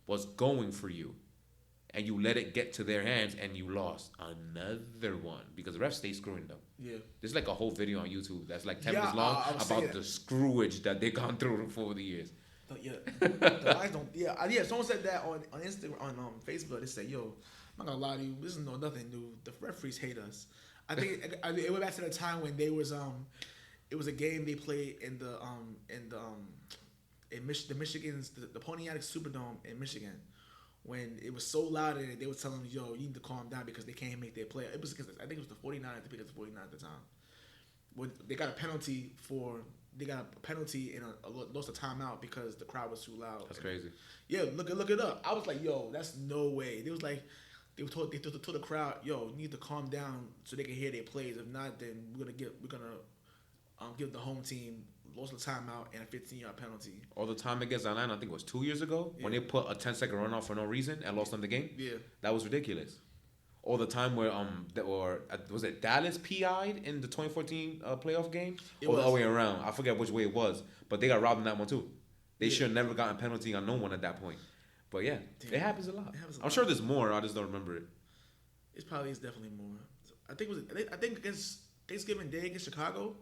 was going for you. And you let it get to their hands and you lost another one because the refs stay screwing them. Yeah. There's like a whole video on YouTube that's like 10 minutes long about the screwage that they gone through for the years. Yeah. The Lions don't. Yeah. Someone said that on Instagram, on Facebook. They said, yo, I'm not going to lie to you. This is nothing new. The referees hate us. I think it went back to the time when they was it was a game they played in the Michigan's the Pontiac Superdome in Michigan when it was so loud in it, they were telling them, yo, you need to calm down because they can't make their play. It was because I think it was the 49ers. I think it was the 49ers at the time. When they got a penalty and lost a timeout because the crowd was too loud. That's crazy. Yeah, look it up. I was like, yo, that's no way. They was like. They told the crowd, yo, you need to calm down so they can hear their plays. If not, then we're gonna give the home team lost the timeout and a 15-yard penalty. All the time against Atlanta, I think it was 2 years ago when they put a 10-second runoff for no reason and lost them the game. Yeah, that was ridiculous. All the time where was it Dallas PI'd in the 2014 playoff game or the other way around? I forget which way it was, but they got robbed in that one too. They should have never gotten a penalty on no one at that point. But yeah, it happens a lot. I'm sure there's more. I just don't remember it. It's definitely more. I think against Thanksgiving Day against Chicago.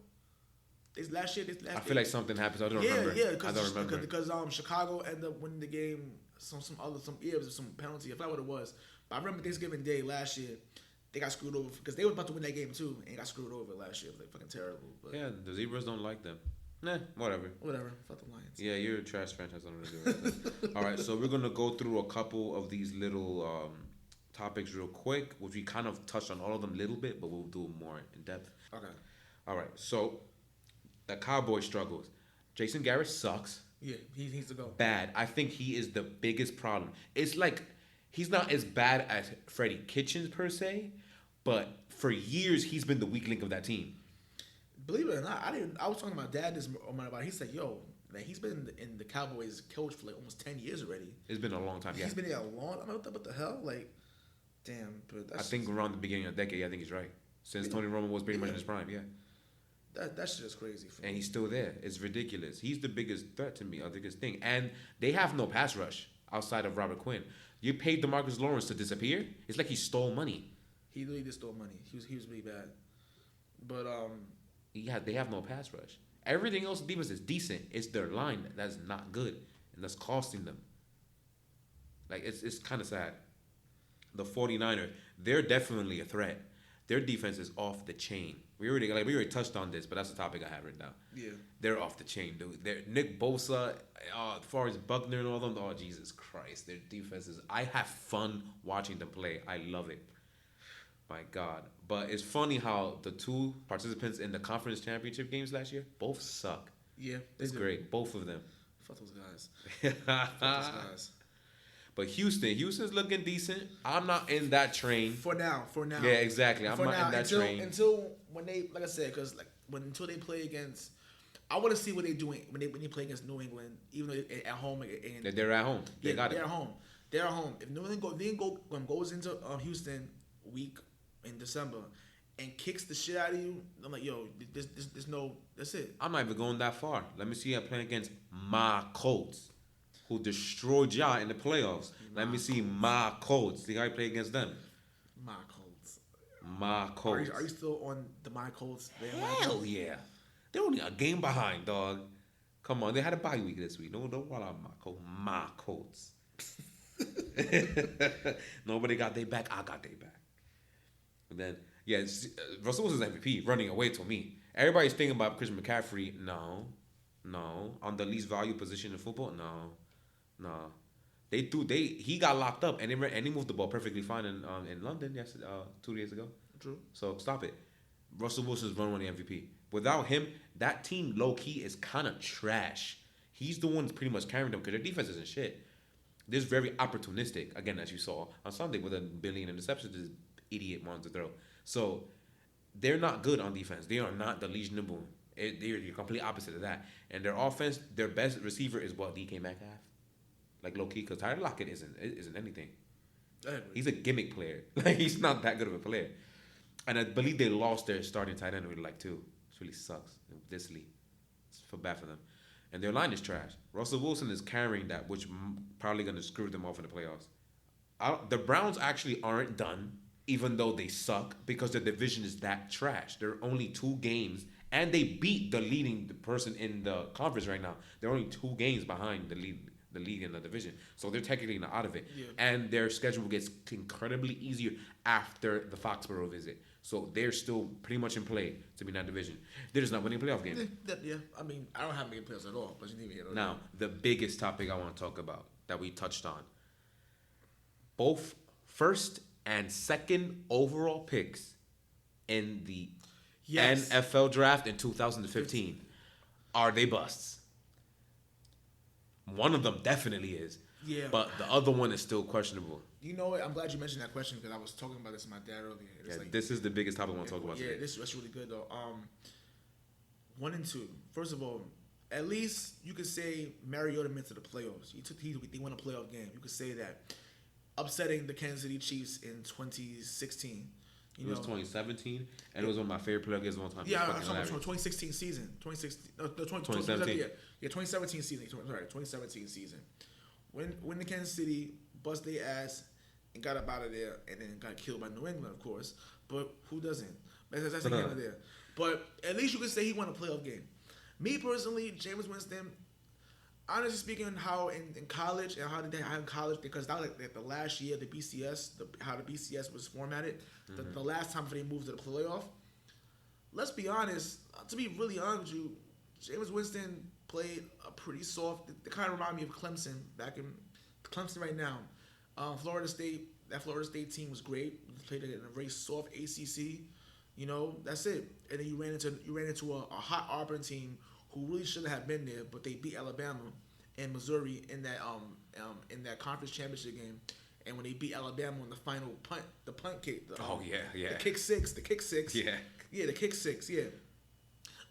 Last year. I feel like something happens. I don't remember. Yeah, I don't remember because Chicago ended up winning the game. It was some penalty. I forgot what it was. But I remember Thanksgiving Day last year. They got screwed over because they were about to win that game too, and got screwed over last year. It was like fucking terrible. But yeah, the Zebras don't like them. Nah, whatever. Fuck the Lions. Yeah, you're a trash franchise. I don't want to do it. All right, so we're gonna go through a couple of these little topics real quick, which we kind of touched on all of them a little bit, but we'll do it more in depth. Okay. All right, so the Cowboys struggles. Jason Garrett sucks. Yeah, he needs to go. Bad. I think he is the biggest problem. It's like he's not as bad as Freddie Kitchens per se, but for years he's been the weak link of that team. Believe it or not, I was talking to my dad this morning about it. He said, yo, man, he's been in the Cowboys coach for like almost 10 years already. It's been a long time, yeah. He's been there a long time. What the hell? Like, damn. But I think around the beginning of the decade, I think he's right. Since Tony Romo was pretty much in his prime, yeah. That shit is crazy. And he's still there. It's ridiculous. He's the biggest threat to me, the biggest thing. And they have no pass rush outside of Robert Quinn. You paid DeMarcus Lawrence to disappear? It's like he stole money. He really did stole money. He was really bad. But, they have no pass rush. Everything else, defense is decent. It's their line that's not good, and that's costing them. Like, it's kind of sad. The 49ers, they're definitely a threat. Their defense is off the chain. We already touched on this, but that's the topic I have right now. Yeah, they're off the chain, dude. Nick Bosa, as far as Buckner and all them, oh Jesus Christ, their defenses. I have fun watching them play. I love it. My God. But it's funny how the two participants in the conference championship games last year both suck. Yeah. It's great. Both of them. Fuck those guys. Fuck those guys. But Houston's looking decent. I'm not in that train. For now. Yeah, exactly. I'm not in that train. Until when they, like I said, because until they play against, I want to see what they're doing when they play against New England, even though they're at home. And they're at home. They're at home. They're at home. If New England goes into Houston week in December and kicks the shit out of you, I'm like, yo, there's no, that's it. I'm not even going that far. Let me see you playing against my Colts, who destroyed y'all in the playoffs. Let me see my Colts. See how you play against them. My Colts. My Colts. Are you still on the my Colts? Hell yeah. They're only a game behind, dog. Come on, they had a bye week this week. Don't roll out my Colts. Nobody got their back. I got their back. And then, yeah, Russell Wilson's MVP, running away to me. Everybody's thinking about Christian McCaffrey. No. On the least value position in football? No. He got locked up and he moved the ball perfectly fine in London 2 days ago. True. So stop it. Russell Wilson's run on the MVP. Without him, that team low key is kind of trash. He's the one pretty much carrying them because their defense isn't shit. They're very opportunistic. Again, as you saw on Sunday with a billion interceptions, this idiot wanted to throw. So they're not good on defense. They are not the Legion of Boom. They're complete opposite of that. And their offense, their best receiver is what, DK Metcalf? Like low key, because Tyler Lockett isn't anything. He's a gimmick player. Like he's not that good of a player. And I believe they lost their starting tight end like too. It really sucks. This league, it's bad for them. And their line is trash. Russell Wilson is carrying that, which probably gonna screw them off in the playoffs. The Browns actually aren't done, even though they suck, because the division is that trash. There are only 2 games, and they beat the leading person in the conference right now. They're only 2 games behind the league in the division, so they're technically not out of it. Yeah. And their schedule gets incredibly easier after the Foxborough visit. So they're still pretty much in play to be in that division. They're just not winning a playoff game. Yeah, I mean, I don't have many playoffs at all, but you need me to now, the biggest topic I want to talk about that we touched on. Both first and second overall picks in the NFL draft in 2015. Are they busts? One of them definitely is. Yeah. But the other one is still questionable. You know what? I'm glad you mentioned that question because I was talking about this with my dad earlier. It's this is the biggest topic I want to talk about today. Yeah, that's really good though. 1 and 2. First of all, at least you could say Mariota made to the playoffs. He won a playoff game. You could say that. Upsetting the Kansas City Chiefs in 2016. It was 2017, and it was one of my favorite playoff games of all time. Yeah, I'm talking about 2016 season. 2017. Yeah, 2017 season. Sorry, 2017 season. When the Kansas City bust their ass and got up out of there, and then got killed by New England, of course. But who doesn't? That's the kind of there. But at least you could say he won a playoff game. Me personally, Jameis Winston. Honestly speaking, how in college and how in college, because that was like the last year, the BCS, how the BCS was formatted, the last time they moved to the playoff. Let's be honest. To be really honest with you, Jameis Winston played a pretty soft. They kind of remind me of Clemson back in Clemson right now. Florida State. That Florida State team was great. They played in a very soft ACC. You know, that's it. And then you ran into a hot Auburn team who really shouldn't have been there, but they beat Alabama and Missouri in that conference championship game. And when they beat Alabama on the final punt, the punt kick. The kick six. Yeah. Yeah, the kick six. Yeah.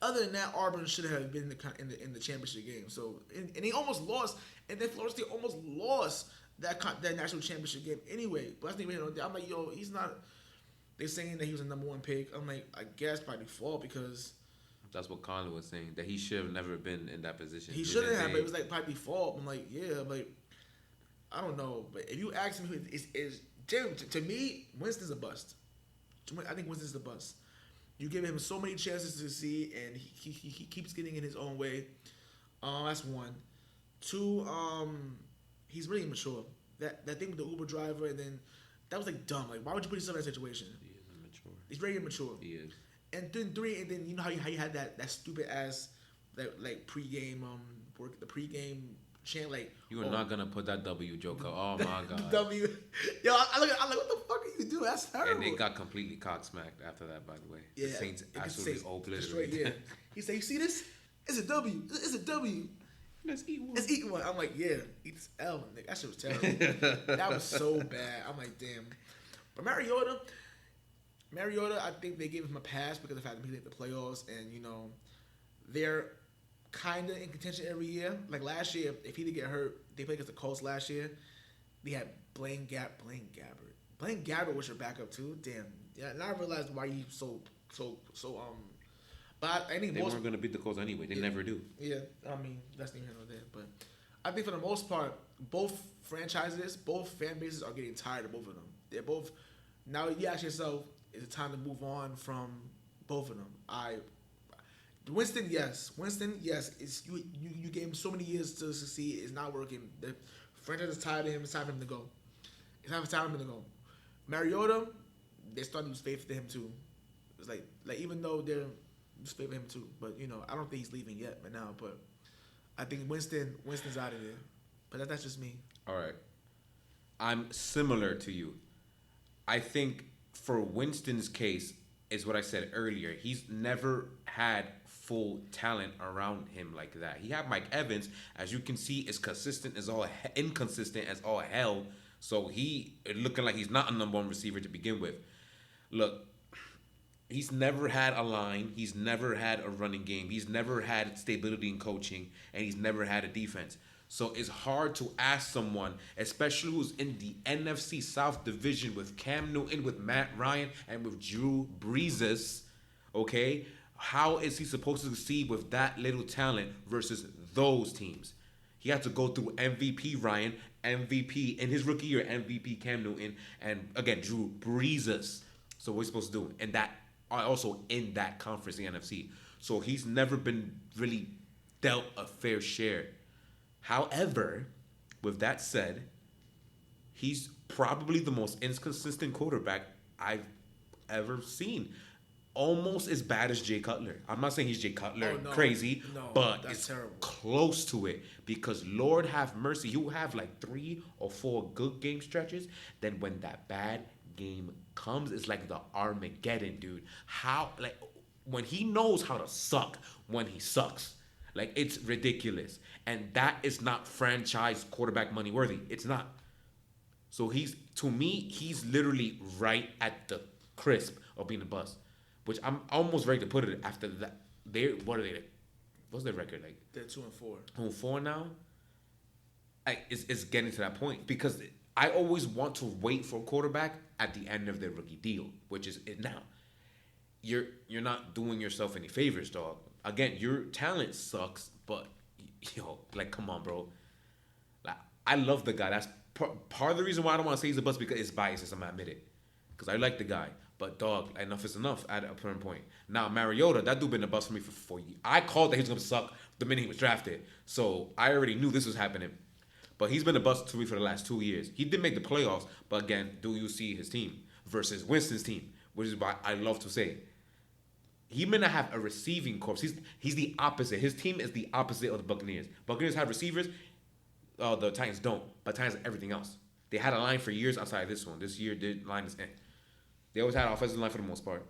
Other than that, Auburn should have been in the championship game. So and they almost lost, and then Florida State almost lost that national championship game anyway. But I think I'm like, yo, he's not. They're saying that he was a number 1 pick. I'm like, I guess by default because. That's what Conley was saying, that he should have never been in that position. He shouldn't have, but it was like by default. I'm like, yeah, like, I don't know. But if you ask me, to me, Winston's a bust. I think Winston's a bust. You give him so many chances to succeed, and he keeps getting in his own way. That's 1. 2, he's really immature. That thing with the Uber driver, and then that was like dumb. Like, why would you put yourself in that situation? He is immature. He's very immature. He is. And then 3, and then you know how you had that stupid ass like pregame work, the pregame chant, like you were not gonna put that W joke out. Oh my god. W. Yo, I look what the fuck are you doing? That's terrible. And they got completely cocksmacked after that, by the way. Yeah. The Saints absolutely obliterated. Yeah. He said, "You see this? It's a W. It's a W. Let's eat one. Let's eat one." I'm like, yeah, eat this L. Nigga. That shit was terrible. That was so bad. I'm like, damn. But Mariota, I think they gave him a pass because of the fact that he made the playoffs, and you know, they're kind of in contention every year. Like last year, if he didn't get hurt, they played against the Colts last year. They had Blaine Gabbert. Blaine Gabbert was your backup too. Damn. Yeah, and I realized why he so. But I think they weren't gonna beat the Colts anyway. They never do. Yeah, I mean that's neither here nor there. But I think for the most part, both franchises, both fan bases are getting tired of both of them. They're both now. You ask yourself. Is it time to move on from both of them? Winston, yes. It's you gave him so many years to succeed. It's not working. The franchise is tired of him. It's time for him to go. Mariota, they're starting to lose faith in him too. It's like even though they're losing faith in him too, but you know I don't think he's leaving yet right now. But I think Winston's out of there. But that's just me. All right, I'm similar to you. I think. For Winston's case, is what I said earlier. He's never had full talent around him like that. He had Mike Evans, as you can see, is inconsistent as all hell. So he looking like he's not a number one receiver to begin with. Look, he's never had a line. He's never had a running game. He's never had stability in coaching, and he's never had a defense. So it's hard to ask someone, especially who's in the NFC South division with Cam Newton, with Matt Ryan, and with Drew Brees, okay? How is he supposed to succeed with that little talent versus those teams? He had to go through MVP Ryan, MVP in his rookie year, MVP Cam Newton, and again, Drew Brees. So what's he supposed to do? And that also in that conference, the NFC. So he's never been really dealt a fair share. However, with that said, he's probably the most inconsistent quarterback I've ever seen. Almost as bad as Jay Cutler. I'm not saying he's Jay Cutler crazy, but it's terrible. Close to it. Because Lord have mercy, you have like 3 or 4 good game stretches. Then when that bad game comes, it's like the Armageddon, dude. When he knows how to suck when he sucks. Like, it's ridiculous. And that is not franchise quarterback money worthy. It's not. So to me, he's literally right at the crisp of being a bust. Which I'm almost ready to put it after that. What are they? What's their record like? They're 2-4. 2-4 now? It's getting to that point. Because I always want to wait for a quarterback at the end of their rookie deal. Which is it now. You're not doing yourself any favors, dog. Again, your talent sucks, but come on, bro. Like, I love the guy. That's part of the reason why I don't want to say he's a bust, because it's biased. I'm gonna admit it, because I like the guy. But dog, enough is enough at a certain point. Now Mariota, that dude been a bust for me for 4 years. I called that he was gonna suck the minute he was drafted, so I already knew this was happening. But he's been a bust to me for the last 2 years. He did make the playoffs, but again, do you see his team versus Winston's team, which is why I love to say it. He may not have a receiving corps. He's the opposite. His team is the opposite of the Buccaneers. Buccaneers have receivers. The Titans don't. But Titans have everything else. They had a line for years outside of this one. This year, the line is in. They always had an offensive line for the most part.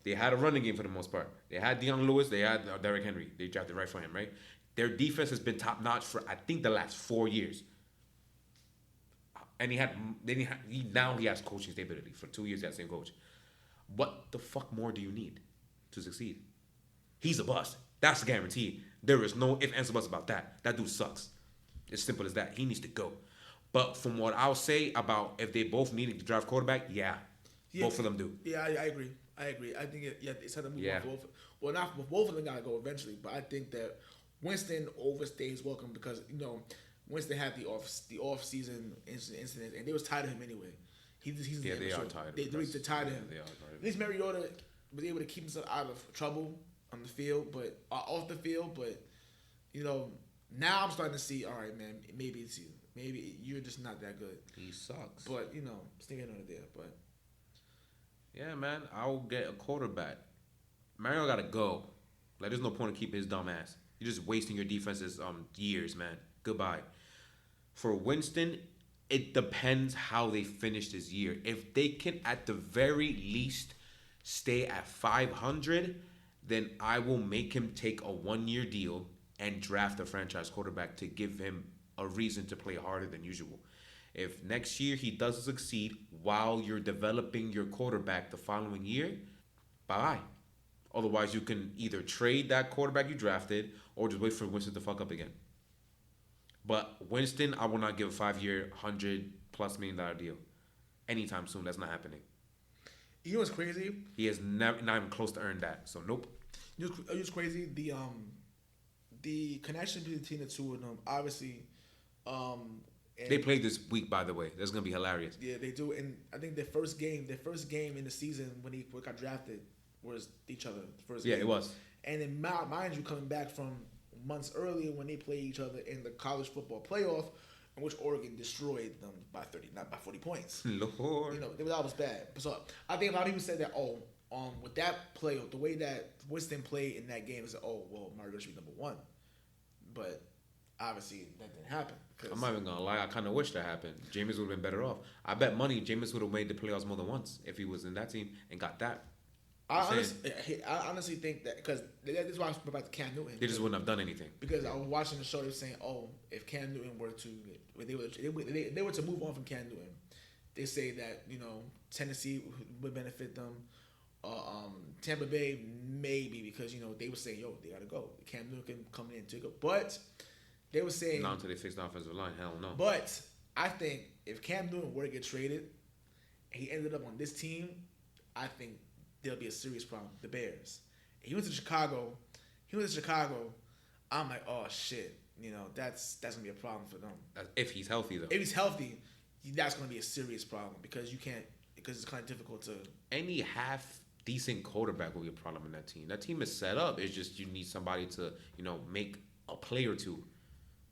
They had a running game for the most part. They had Deion Lewis. They had Derrick Henry. They drafted right for him, right? Their defense has been top notch for, I think, the last 4 years. And he has coaching stability. For 2 years, he had the same coach. What the fuck more do you need to succeed? He's a bust. That's guaranteed. There is no ifs, ands, or buts about that. That dude sucks. It's simple as that. He needs to go. But from what I'll say about if they both needed to draft quarterback, yeah, both of them do. Yeah, I agree. I think it's had to move on both. Well, not both of them gotta go eventually, but I think that Winston overstays welcome because Winston had the off season incident, and they was tired of him anyway. They are tired. They're tired of him. They are tired. At least Mariota was able to keep himself out of trouble on the field, but off the field. But now I'm starting to see. All right, man. Maybe it's you. Maybe you're just not that good. He sucks. But it's neither here nor there. But yeah, man. I'll get a quarterback. Mario gotta go. Like, there's no point in keeping his dumb ass. You're just wasting your defense's years, man. Goodbye. For Winston, it depends how they finish this year. If they can, at the very least, stay at 500, then I will make him take a 1-year deal and draft a franchise quarterback to give him a reason to play harder than usual. If next year he doesn't succeed while you're developing your quarterback the following year, bye-bye. Otherwise, you can either trade that quarterback you drafted or just wait for Winston to fuck up again. But Winston, I will not give a 5-year, $100+ million deal anytime soon. That's not happening. You know what's crazy? He is not even close to earn that. So nope. You know what's crazy? The connection between the two of them, obviously. They played this week, by the way. That's gonna be hilarious. Yeah, they do. And I think their first game in the season when he got drafted was each other. The first game. Yeah, it was. And then mind you, coming back from months earlier when they played each other in the college football playoff, in which Oregon destroyed them by 40 points. Lord. That was bad. So I think a lot of people said that, with that play, the way that Winston played in that game, is Mario should be number 1. But obviously that didn't happen. I'm not even gonna lie, I kind of wish that happened. Jameis would have been better off. I bet money Jameis would have made the playoffs more than once if he was in that team and got that. I honestly think that because that's why I was about the Cam Newton. They just wouldn't have done anything. Because I was watching the show, they were saying, "Oh, if Cam Newton were to, they were to move on from Cam Newton, they say that Tennessee would benefit them, Tampa Bay maybe because they were saying, yo, they gotta go. Cam Newton can come in and take it, but they were saying not until they fix the offensive line. Hell no. But I think if Cam Newton were to get traded, and he ended up on this team, I think there'll be a serious problem. The Bears. He went to Chicago. I'm like, oh shit, that's gonna be a problem for them. If he's healthy, though. If he's healthy, that's gonna be a serious problem because it's kind of difficult to. Any half decent quarterback will be a problem in that team. That team is set up. It's just you need somebody to make a play or two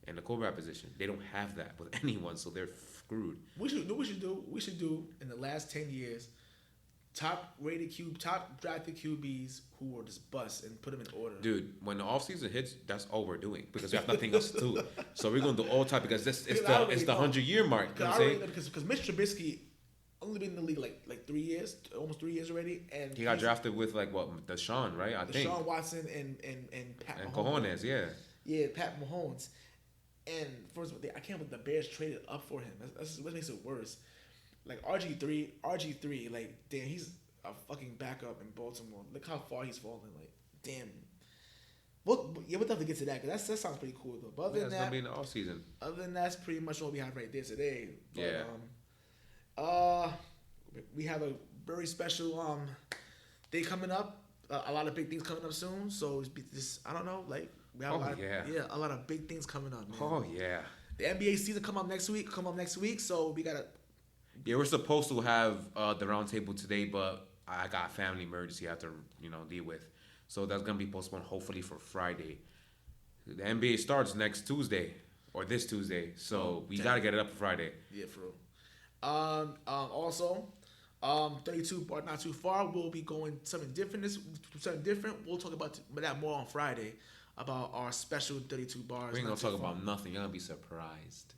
in the quarterback position. They don't have that with anyone, so they're screwed. We should do in the last 10 years. Top drafted QBs who were just bust and put them in order. Dude, when the offseason hits, that's all we're doing because we have nothing else to do. So we're gonna do all time because it's the 100-year mark. You know what I'm saying? Because Mitch Trubisky only been in the league like 3 years, almost 3 years already, and he got drafted with Deshaun, right? I think Deshaun Watson and Pat and Mahomes. Yeah, Pat Mahomes. And first of all, I can't believe the Bears traded up for him. That's what makes it worse. Like RG3, like damn, he's a fucking backup in Baltimore. Look how far he's fallen. Like damn. We'll have to get to that because that sounds pretty cool though. But other than that, gonna be in the off season. Other than that's pretty much what we have right there today. But, yeah. We have a very special day coming up. A lot of big things coming up soon. So I don't know, like we have a lot of big things coming up. Man. Oh yeah. The NBA season come up next week. So we gotta. Yeah, we're supposed to have the round table today, but I got a family emergency I have to deal with. So that's gonna be postponed hopefully for Friday. The NBA starts next Tuesday or this Tuesday, so we gotta get it up for Friday. Yeah, for real. Also, 32 bar not too far. We'll be going something different. We'll talk about that more on Friday about our special 32 bars. We ain't gonna talk about nothing. You're gonna be surprised.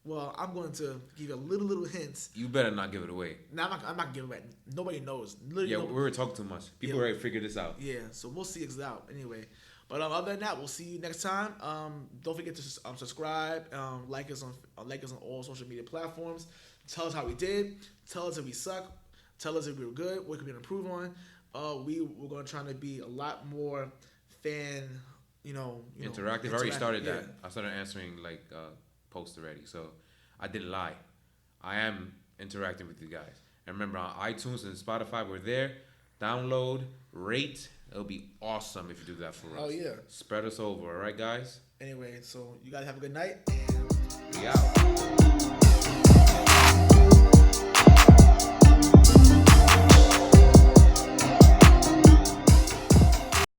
Well, I'm going to give you a little hints. You better not give it away. No, I'm not giving it away. Nobody knows. We were talking too much. People already figured this out. Yeah, so we'll see it out anyway. But other than that, we'll see you next time. Don't forget to subscribe. Like us on all social media platforms. Tell us how we did. Tell us if we suck. Tell us if we were good. What could we improve on? We're going to try to be a lot more fan. Interactive. I already started that. I started answering post already, so I didn't lie. I am interacting with you guys. And remember, on iTunes and Spotify, we're there. Download, rate. It'll be awesome if you do that for us. Oh yeah. Spread us over, all right, guys? Anyway, so you guys have a good night. We out.